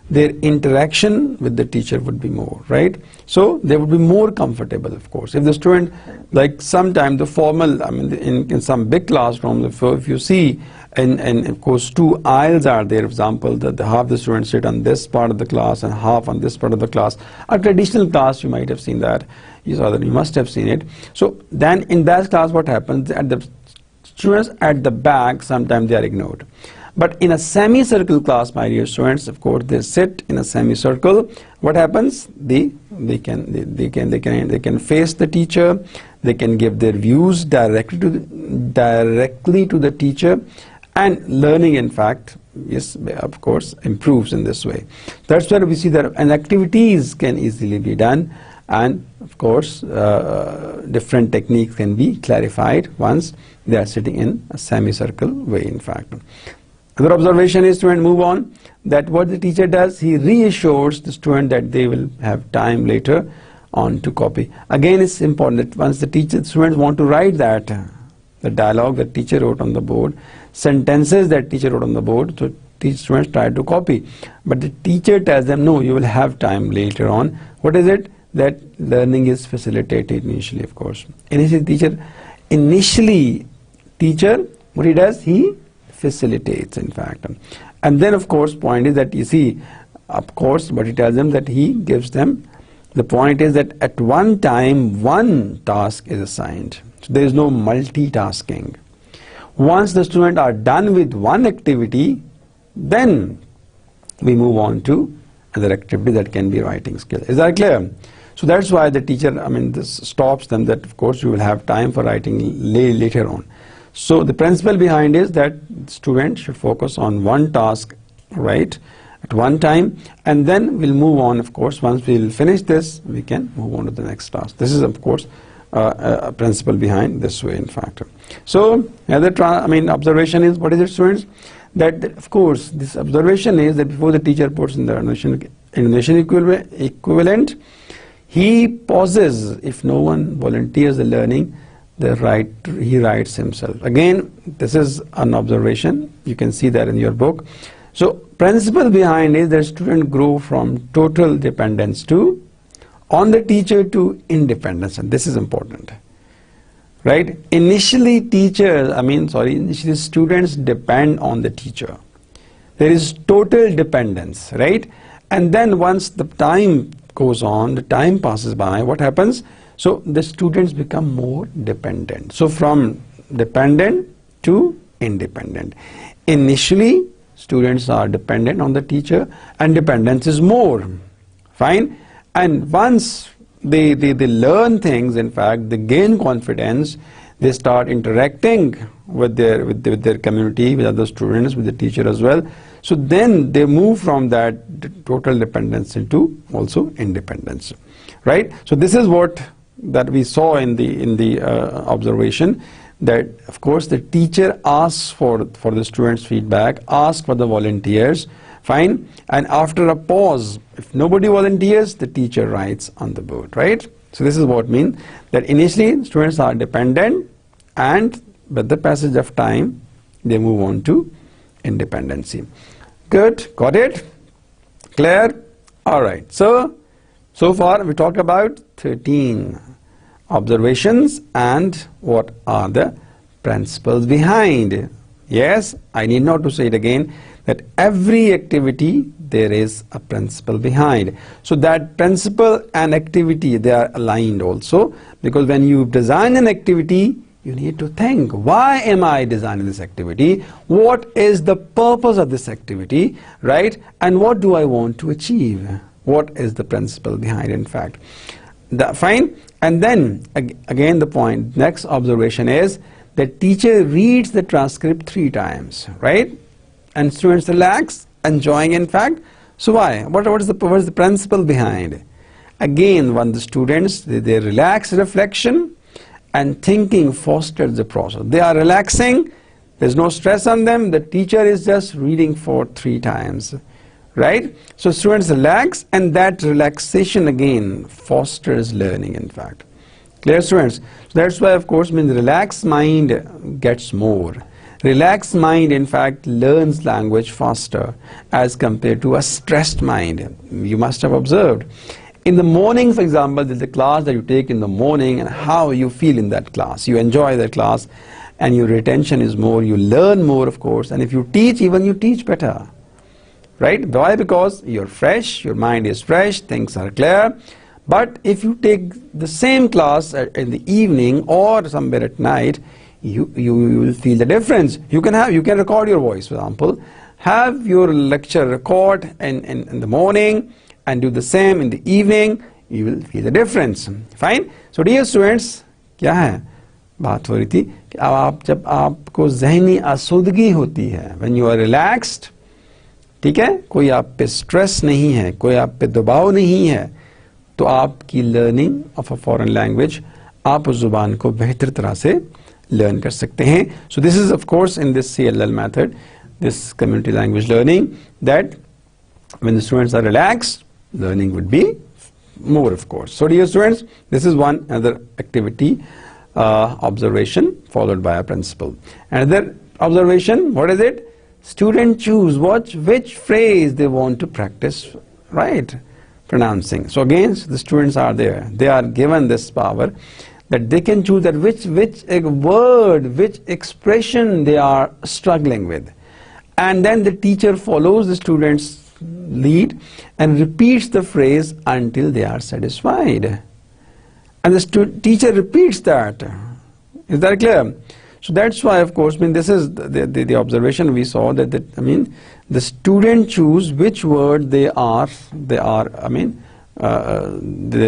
Speaker 1: their interaction with the teacher would be more, right? So they would be more comfortable, of course. If the student, like sometime the formal, I mean, in some big classrooms, if you see, and of course two aisles are there, for example, that half the students sit on this part of the class and half on this part of the class. A traditional class, you might have seen that, you must have seen it. So then in that class what happens, at the students at the back, sometimes they are ignored. But in a semicircle class, my dear students, of course, they sit in a semicircle. What happens? They can face the teacher. They can give their views directly to the teacher, and learning, in fact, yes, of course, improves in this way. That's where we see that and activities can easily be done, and of course, different techniques can be clarified once they are sitting in a semicircle way, in fact. Another observation is, student, move on, that what the teacher does, he reassures the student that they will have time later on to copy. Again, it's important that once the students want to write that, the dialogue that teacher wrote on the board, sentences that teacher wrote on the board, so students try to copy. But the teacher tells them, no, you will have time later on. What is it? That learning is facilitated initially, of course. Initially, teacher, what he does, he facilitates, in fact. And then, of course, point is that you see, of course, but he tells them that he gives them, the point is that at one time, one task is assigned. So there is no multitasking. Once the students are done with one activity, then we move on to another activity that can be writing skill. Is that clear? So that's why the teacher, this stops them that, of course, you will have time for writing later on. So the principle behind is that students should focus on one task, right, at one time, and then we'll move on, of course. Once we'll finish this, we can move on to the next task. This is, of course, a principle behind this way, in fact. So another observation is, what is it, students? That, of course, this observation is that before the teacher puts in the Indonesian equivalent, he pauses. If no one volunteers the learning, he writes himself. Again, this is an observation. You can see that in your book. So principle behind is that students grow from total dependence on the teacher to independence, and this is important, right? Initially students depend on the teacher. There is total dependence, right? And then once the time goes on, the time passes by, what happens? So the students become more dependent. So from dependent to independent. Initially, students are dependent on the teacher, and dependence is more. Fine? And once they learn things, in fact, they gain confidence, they start interacting with their community, with other students, with the teacher as well. So then they move from that total dependence into also independence, right? So this is what that we saw in the observation, that of course the teacher asks for the students' feedback, asks for the volunteers, fine, and after a pause, if nobody volunteers, the teacher writes on the board, right? So this is what means that initially students are dependent, and with the passage of time they move on to independency. Good, got it? Clear? Alright, so far we talked about 13 observations and what are the principles behind. Yes, I need not to say it again, that every activity there is a principle behind. So that principle and activity, they are aligned also, because when you design an activity, you need to think, why am I designing this activity? What is the purpose of this activity, right? And what do I want to achieve? What is the principle behind, in fact? Fine. And then again the point, next observation is the teacher reads the transcript 3 times, right? And students relax, enjoying, in fact. So why? What is the principle behind? Again, when the students, they relax, reflection and thinking fosters the process. They are relaxing, there's no stress on them, the teacher is just reading for 3 times, right? So students relax, and that relaxation again fosters learning, in fact. Clear, students? So that's why, of course, the relaxed mind gets more. Relaxed mind, in fact, learns language faster as compared to a stressed mind. You must have observed. In the morning, for example, there's a class that you take in the morning and how you feel in that class. You enjoy that class and your retention is more, you learn more, of course, and if you teach, even you teach better. Right? Why? Because you're fresh, your mind is fresh, things are clear. But if you take the same class in the evening or somewhere at night, you will feel the difference. You can record your voice, for example. Have your lecture record in the morning and do the same in the evening. You will feel the difference. Fine? So dear students, क्या है बात हो रही थी कि अब जब आपको ज़हनी आसूदगी होती है, when you are relaxed, ठीक है, कोई आप पे स्ट्रेस नहीं है, कोई आप पे दबाव नहीं है, तो आपकी learning of a foreign language, आप उस जुबान को बेहतर तरह से लर्न कर सकते हैं. So this is of course in this CLL method, this community language learning, that when the students are relaxed, learning would be more, of course. So dear students, this is one another activity, observation followed by a principle. Another observation, what is it? Student choose which phrase they want to practice, right, pronouncing. So again, the students are there, they are given this power that they can choose that which word, which expression they are struggling with, and then the teacher follows the students lead and repeats the phrase until they are satisfied, and the teacher repeats that. Is that clear? So that's why, of course, I mean, this is the observation we saw, that the student choose which word they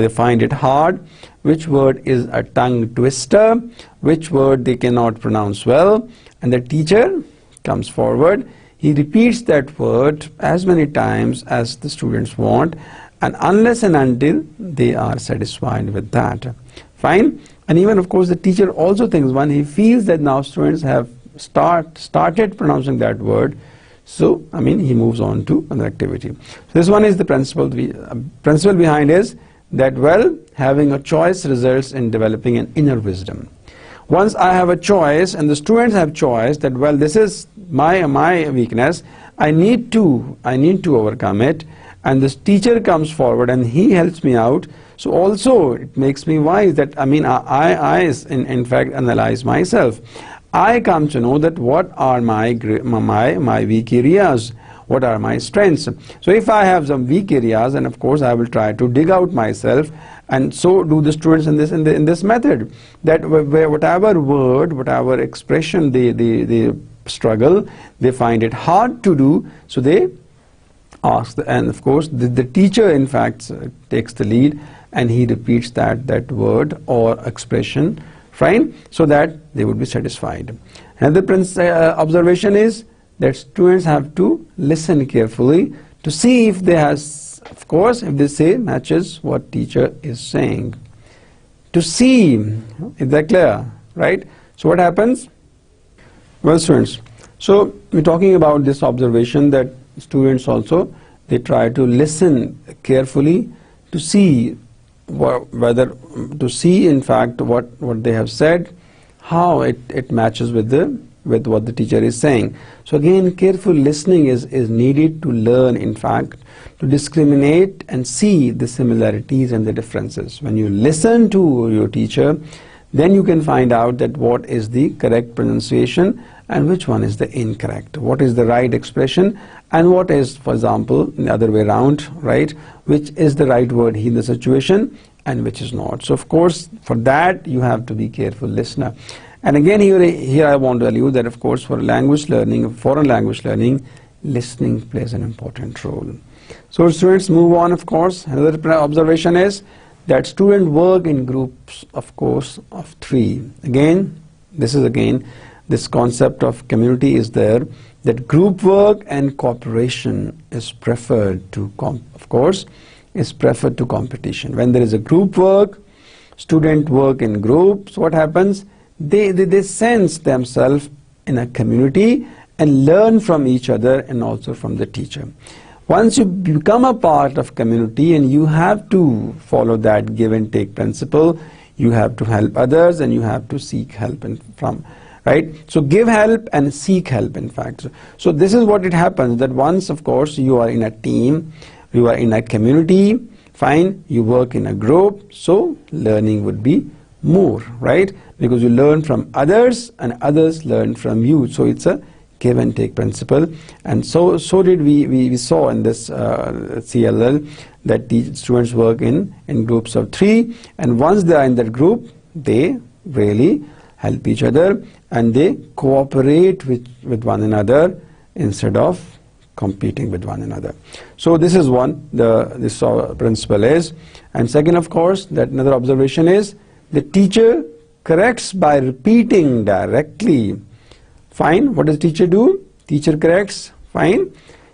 Speaker 1: find it hard, which word is a tongue twister, which word they cannot pronounce well, and the teacher comes forward. He repeats that word as many times as the students want, and unless and until they are satisfied with that. Fine? And even, of course, the teacher also thinks, when he feels that now students have started pronouncing that word, so, I mean, he moves on to another activity. So this one is the principle. Principle behind is that, well, having a choice results in developing an inner wisdom. Once I have a choice and the students have choice that, well, this is my weakness, I need to overcome it, and this teacher comes forward and he helps me out. So also it makes me wise that, I mean, I in fact analyze myself. I come to know that what are my weak areas, what are my strengths. So if I have some weak areas, and of course I will try to dig out myself, and so do the students in this method, that whatever word, whatever expression they struggle, they find it hard to do, so they ask, and of course the teacher in fact takes the lead and he repeats that word or expression, fine, so that they would be satisfied. Another observation is that students have to listen carefully to see if they has, of course, if they say matches what teacher is saying. To see, is that clear, right? So what happens? Well, students, so we're talking about this observation that students also, they try to listen carefully to see whether, to see in fact what they have said, how it matches with what the teacher is saying. So again, careful listening is needed to learn, in fact, to discriminate and see the similarities and the differences. When you listen to your teacher, then you can find out that what is the correct pronunciation and which one is the incorrect, what is the right expression and what is, for example, the other way around, right, which is the right word in the situation and which is not. So of course, for that you have to be careful listener. And again, here I want to tell you that, of course, for language learning, foreign language learning, listening plays an important role. So students, move on, of course. Another observation is that students work in groups, of course, of 3. Again, this concept of community is there, that group work and cooperation is preferred to, of course, is preferred to competition. When there is a group work, student work in groups, what happens? They sense themselves in a community and learn from each other and also from the teacher. Once you become a part of community and you have to follow that give and take principle, you have to help others and you have to seek help from right? So give help and seek help, in fact. So this is what it happens, that once, of course, you are in a team, you are in a community, fine, you work in a group, so learning would be more, right? Because you learn from others and others learn from you. So it's a give and take principle. And so did we saw in this CLL that the students work in groups of 3, and once they are in that group, they really help each other and they cooperate with one another instead of competing with one another. So this is one, this principle is. And second, of course, that another observation is the teacher corrects by repeating directly. Fine, what does teacher do? Teacher corrects, fine.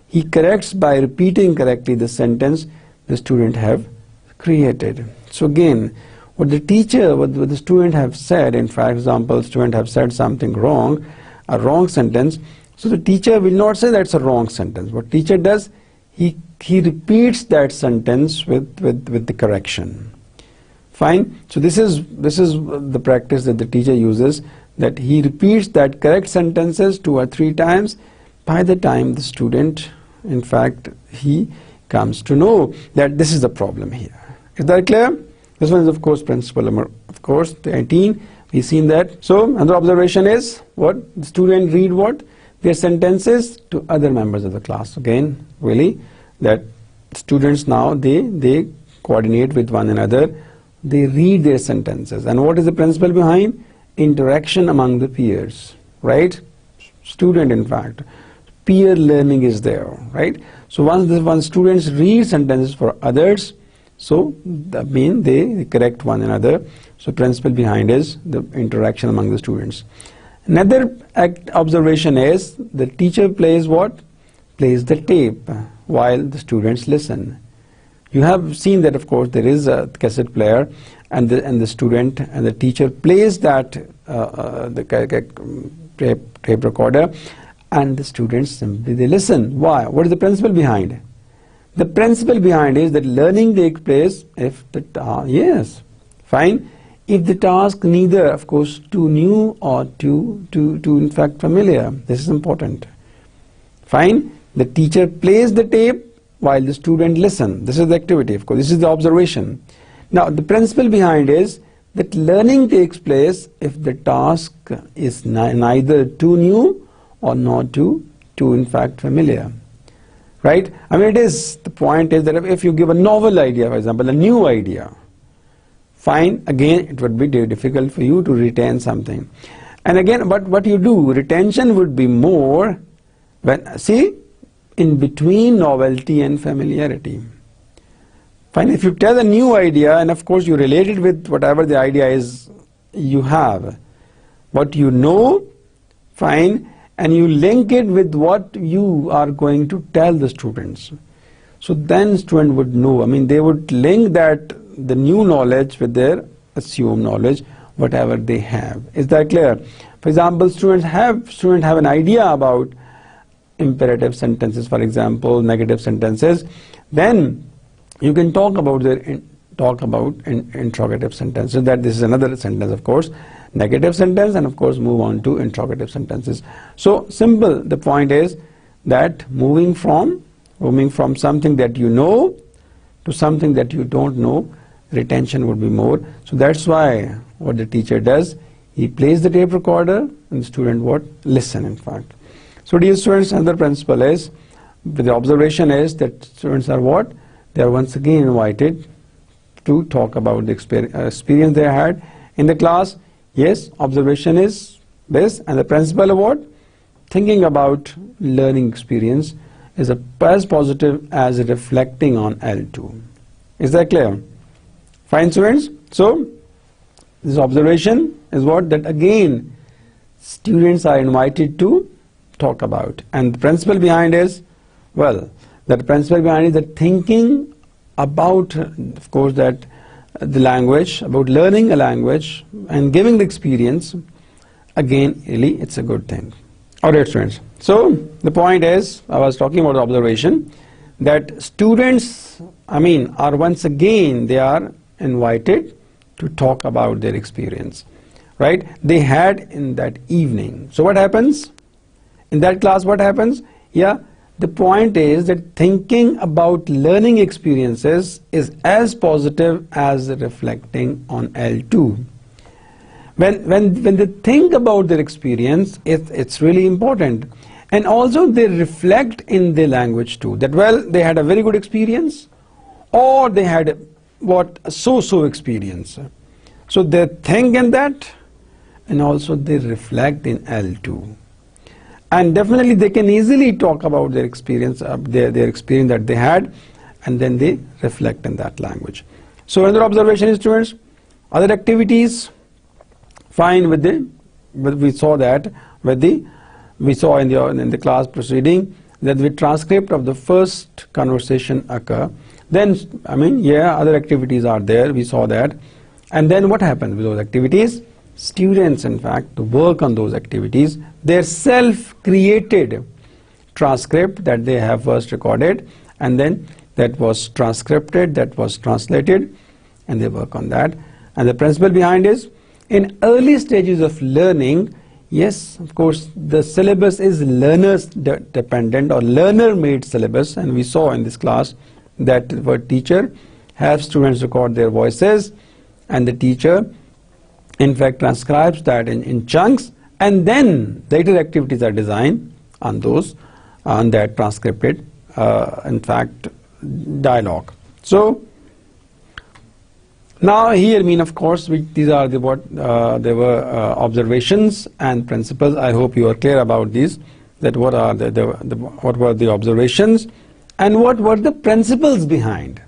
Speaker 1: He corrects by repeating correctly the sentence the student have created. So again, what the teacher, what the student have said, in for example, student have said something wrong, a wrong sentence, so the teacher will not say that's a wrong sentence. What teacher does, he repeats that sentence with the correction. Fine. So this is the practice that the teacher uses, that he repeats that correct sentences 2 or 3 times. By the time the student, in fact, he comes to know that this is the problem here. Is that clear? This one is, of course, principle number, of course, 18. We've seen that. So another observation is what? The student read what? Their sentences to other members of the class. Again, really, that students now, they coordinate with one another. They read their sentences. And what is the principle behind? Interaction among the peers, right? Student, in fact. Peer learning is there, right? So once students read sentences for others, so that means they correct one another. So principle behind is the interaction among the students. Another observation is the teacher plays what? Plays the tape while the students listen. You have seen that, of course, there is a cassette player, and the student and the teacher plays that the tape recorder, and the students simply they listen. Why? What is the principle behind? The principle behind is that learning takes place if the yes, fine. If the task neither, of course, too new or too in fact familiar. This is important. Fine. The teacher plays the tape while the student listen. This is the activity, of course. This is the observation. Now, the principle behind is that learning takes place if the task is neither too new or not too in fact familiar. Right? I mean, the point is that if you give a novel idea, for example, a new idea, fine, again, it would be difficult for you to retain something. And again, but what you do, retention would be more when, see, in between novelty and familiarity. Fine, if you tell a new idea, and of course you relate it with whatever the idea is you have, what you know, fine, and you link it with what you are going to tell the students. So then student would know, I mean, they would link that, the new knowledge with their assumed knowledge, whatever they have. Is that clear? For example, students have an idea about imperative sentences, for example, negative sentences. Then you can talk about interrogative sentences. That this is another sentence, of course, negative sentence, and of course move on to interrogative sentences. So simple. The point is that moving from something that you know to something that you don't know, retention would be more. So that's why what the teacher does, he plays the tape recorder and the student what? Listen, in fact. So dear students, another principle is, the observation is that students are what? They are once again invited to talk about the experience they had in the class. Yes, observation is this, and the principle of what? Thinking about learning experience is as positive as reflecting on L2. Is that clear? Fine, students. So this observation is what? That again students are invited to talk about, and the principle behind is, well, that principle behind is that thinking about, of course, that the language, about learning a language and giving the experience, again, really, it's a good thing. Alright, students. So the point is, I was talking about the observation, that students, I mean, are once again, they are invited to talk about their experience. right, they had in that evening. So what happens in that class? What happens? Yeah, the point is that thinking about learning experiences is as positive as reflecting on L2. When they think about their experience, it's really important. And also they reflect in their language too, that well, they had a very good experience, or they had what, a so-so experience. So they think in that, and also they reflect in L2. And definitely they can easily talk about their experience, their experience that they had, and then they reflect in that language. So another observation is, students, other activities, fine with we saw that we saw in the class proceeding that the transcript of the first conversation occur. Then, I mean, yeah, other activities are there, we saw that. And then what happens with those activities? Students, in fact, to work on those activities, their self-created transcript that they have first recorded, and then that was transcripted, that was translated, and they work on that. And the principle behind is, in early stages of learning, yes, of course, the syllabus is learners dependent or learner made syllabus, and we saw in this class that the teacher has students record their voices, and the teacher in fact transcribes that in chunks, and then later activities are designed on those, on that transcripted in fact dialogue. So now here, I mean, of course, these are the there were observations and principles. I hope you are clear about these, that what are what were the observations and what were the principles behind.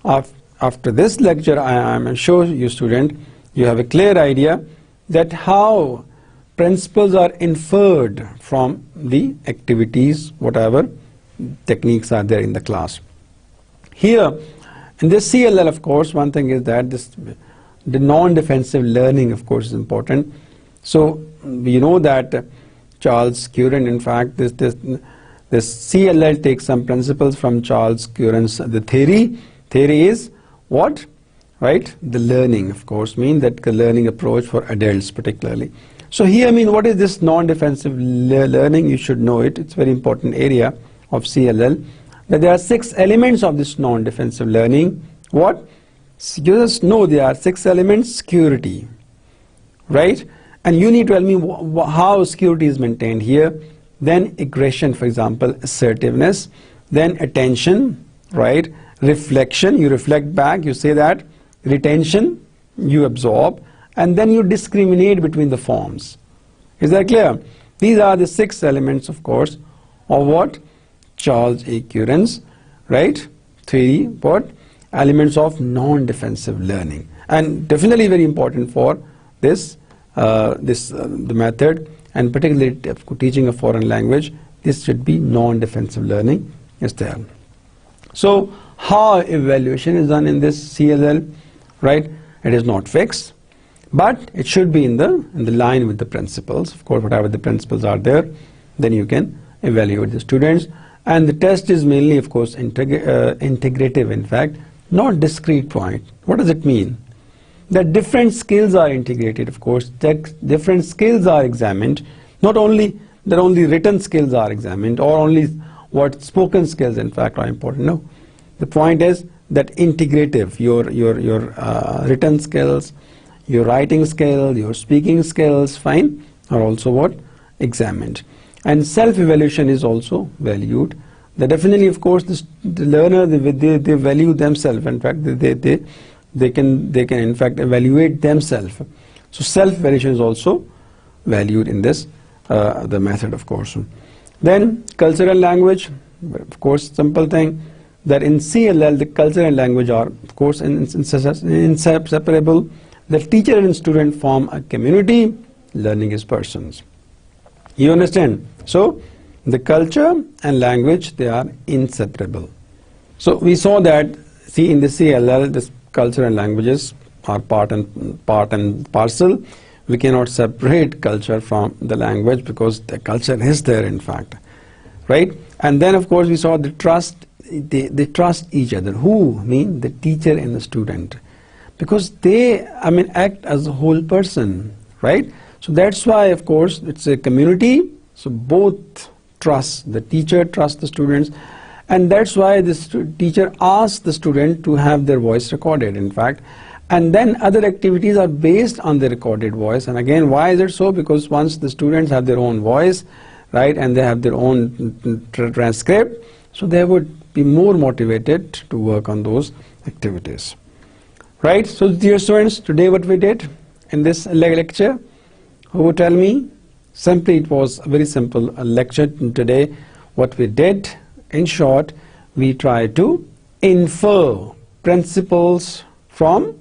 Speaker 1: After this lecture, I am sure you student, you have a clear idea that how principles are inferred from the activities, whatever techniques are there in the class. Here in this CLL, of course, one thing is that the non-defensive learning, of course, is important. So we know that Charles Curran, in fact, this CLL takes some principles from Charles Curran's the theory. Theory is what? Right? The learning, of course, mean that the learning approach for adults particularly. So here, I mean, what is this non-defensive learning? You should know it. It's a very important area of CLL. That there are 6 elements of this non-defensive learning. What? You just know there are 6 elements. Security, right? And you need to tell me how security is maintained here. Then aggression, for example, assertiveness. Then attention, right? Reflection, you reflect back, you say that. Retention, you absorb. And then you discriminate between the forms. Is that clear? These are the 6 elements, of course, of what? Charles A. Curran's, right, theory, what? Elements of non-defensive learning. And definitely very important for this, the method, and particularly teaching a foreign language, this should be non-defensive learning is there. So how evaluation is done in this CLL, right? It is not fixed, but it should be in the line with the principles. Of course, whatever the principles are there, then you can evaluate the students. And the test is mainly, of course, integrative, in fact, not discrete point. What does it mean? That different skills are integrated, of course, different skills are examined, not only that only written skills are examined or only what spoken skills, in fact, are important. No. The point is that integrative, your written skills, your writing skills, your speaking skills, fine, are also what? Examined. And self-evaluation is also valued. They definitely, of course, the learner, they value themselves. In fact, they can in fact evaluate themselves. So self-evaluation is also valued in this the method, of course. Then cultural language, of course, simple thing that in CLL the culture and language are, of course, inseparable. The teacher and student form a community. Learning is persons. You understand? So the culture and language, they are inseparable. So we saw that, see, in the CLL, this culture and languages are part and parcel. We cannot separate culture from the language because the culture is there, in fact, right? And then, of course, we saw the trust. They trust each other. Who? Mean the teacher and the student. because they, I mean, act as a whole person, right? So that's why, of course, it's a community. So both trust, the teacher trusts the students, and that's why this teacher asks the student to have their voice recorded, in fact. And then other activities are based on the recorded voice. And again, why is it so? Because once the students have their own voice, right, and they have their own transcript, so they would be more motivated to work on those activities. Right? So dear students, today what we did in this lecture, who would tell me? Simply, it was a very simple lecture today. What we did, in short, we tried to infer principles from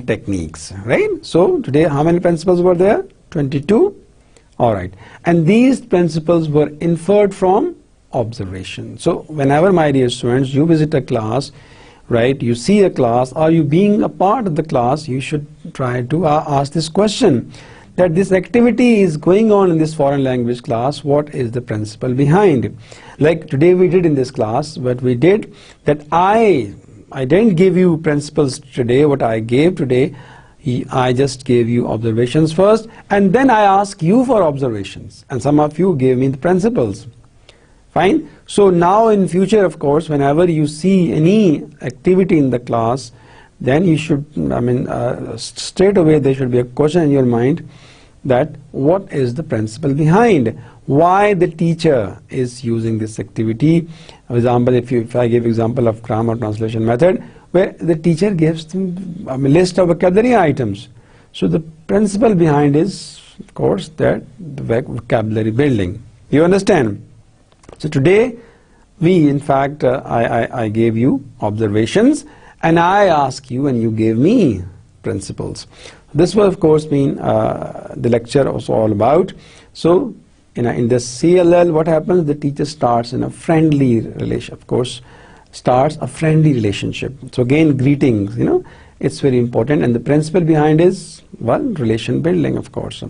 Speaker 1: techniques, right? So today, how many principles were there? 22. All right. And these principles were inferred from observation. So whenever, my dear students, you visit a class, right, you see a class, or you being a part of the class, you should try to ask this question, that this activity is going on in this foreign language class, what is the principle behind it? Like today we did in this class, what we did, that I didn't give you principles today. What I gave today, I just gave you observations first, and then I asked you for observations, and some of you gave me the principles. Fine. So now in future, of course, whenever you see any activity in the class, then you should, straight away there should be a question in your mind, that what is the principle behind, why the teacher is using this activity. For example, if I give example of grammar translation method, where the teacher gives them a list of vocabulary items. So the principle behind is, of course, that the vocabulary building. You understand? So today we, in fact, I gave you observations, and I asked you and you gave me principles. This will, of course, mean the lecture was all about. So in the CLL, what happens? The teacher starts in a friendly relation, of course, starts a friendly relationship. So again, greetings, it's very important. And the principle behind is, well, relation building, of course.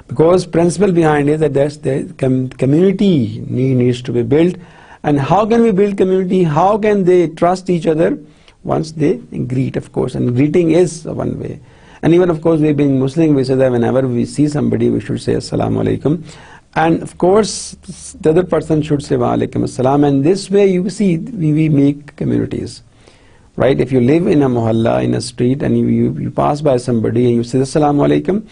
Speaker 1: Because principle behind is that the community needs to be built. And how can we build community? How can they trust each other? Once they greet, of course. And greeting is one way. And even, of course, we being Muslim, we say that whenever we see somebody, we should say Assalamu alaikum. And of course, the other person should say Wa alaikum assalam. And this way, you see, we make communities. Right? If you live in a mohalla, in a street, and you pass by somebody and you say Assalamu alaikum,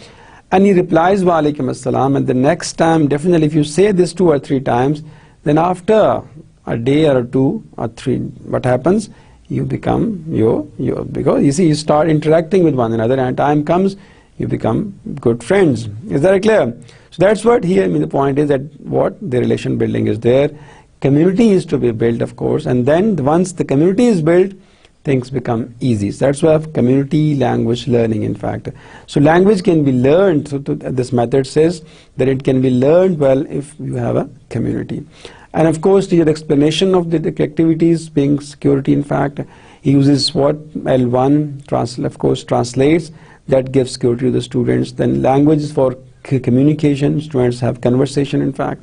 Speaker 1: and he replies Wa alaikum assalam, and the next time, definitely if you say this 2 or 3 times, then after a day or 2 or 3, what happens? You become because you see, you start interacting with one another, and time comes, you become good friends. Is that clear? So that's what here, the point is that what the relation building is there. Community is to be built, of course, and then once the community is built, things become easy. So that's why community language learning, in fact. So language can be learned. So this method says that it can be learned well if you have a community. And of course, the explanation of the activities being security, in fact, he uses what L1 of course translates, that gives security to the students. Then language is for communication, students have conversation, in fact.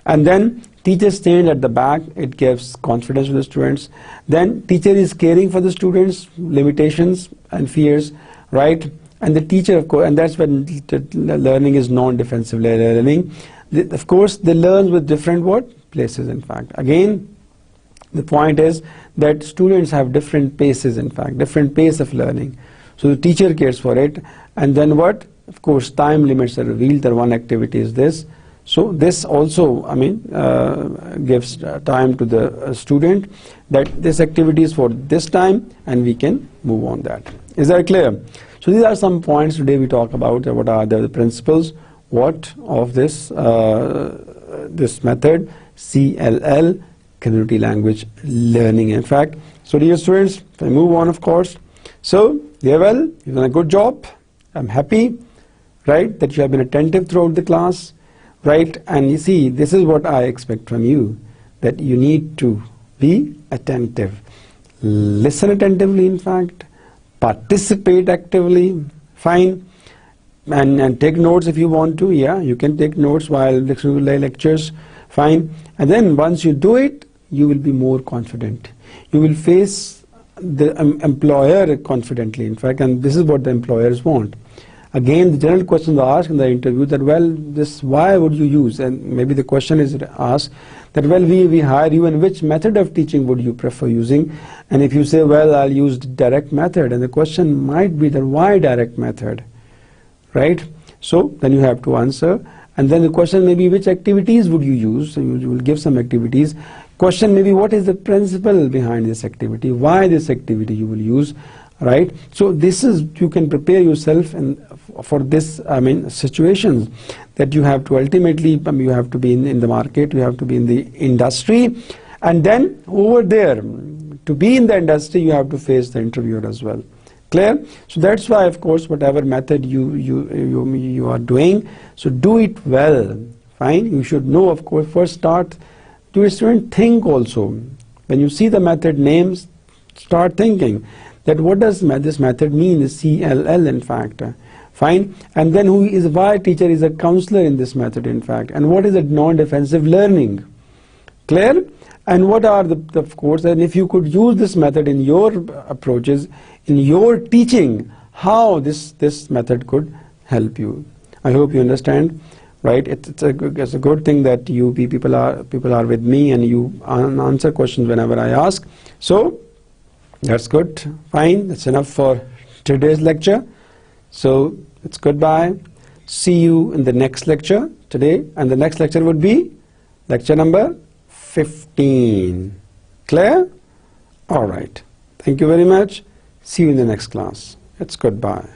Speaker 1: And then teacher stand at the back, it gives confidence to the students. Then teacher is caring for the students, limitations and fears, right? And the teacher, of course, and that's when learning is non-defensive learning. Of course, they learn with different places, in fact. Again, the point is that students have different paces, in fact, different pace of learning. So the teacher cares for it. And then what? Of course, time limits are revealed, that one activity is this. So this also, gives time to the student, that this activity is for this time, and we can move on that. Is that clear? So these are some points today we talk about, what are the principles, what of this method, CLL, community language learning, in fact. So dear students, if I move on, of course. So, yeah, well, you've done a good job. I'm happy, right, that you have been attentive throughout the class, right? And you see, this is what I expect from you, that you need to be attentive. Listen attentively, in fact. Participate actively. Fine. And take notes if you want to. Yeah, you can take notes while listening to lectures. Fine. And then once you do it, you will be more confident. You will face the employer confidently, in fact, and this is what the employers want. Again, the general questions are asked in the interview that, well, this, why would you use, and maybe the question is asked that, well, we hire you, and which method of teaching would you prefer using? And if you say, well, I'll use direct method, and the question might be that, why direct method, right? So then you have to answer, and then the question may be, which activities would you use? So you will give some activities. Question may be, what is the principle behind this activity? Why this activity you will use, right? So this is, you can prepare yourself for this, situations that you have to ultimately, you have to be in the market, you have to be in the industry, and then over there, to be in the industry, you have to face the interviewer as well. Clear? So that's why, of course, whatever method you are doing, so do it well. Fine? You should know, of course, first start to a student, think also. When you see the method names, start thinking that what does this method mean, is CLL, in fact. Fine? And then why teacher is a counselor in this method, in fact, and what is a non-defensive learning. Clear? And what are of course, and if you could use this method in your approaches, in your teaching, how this method could help you. I hope you understand, right? It's a good thing that you people are with me, and you answer questions whenever I ask. So that's good. Fine. That's enough for today's lecture. So it's goodbye. See you in the next lecture today, and the next lecture would be lecture number 15. Clear? All right. Thank you very much. See you in the next class. It's goodbye.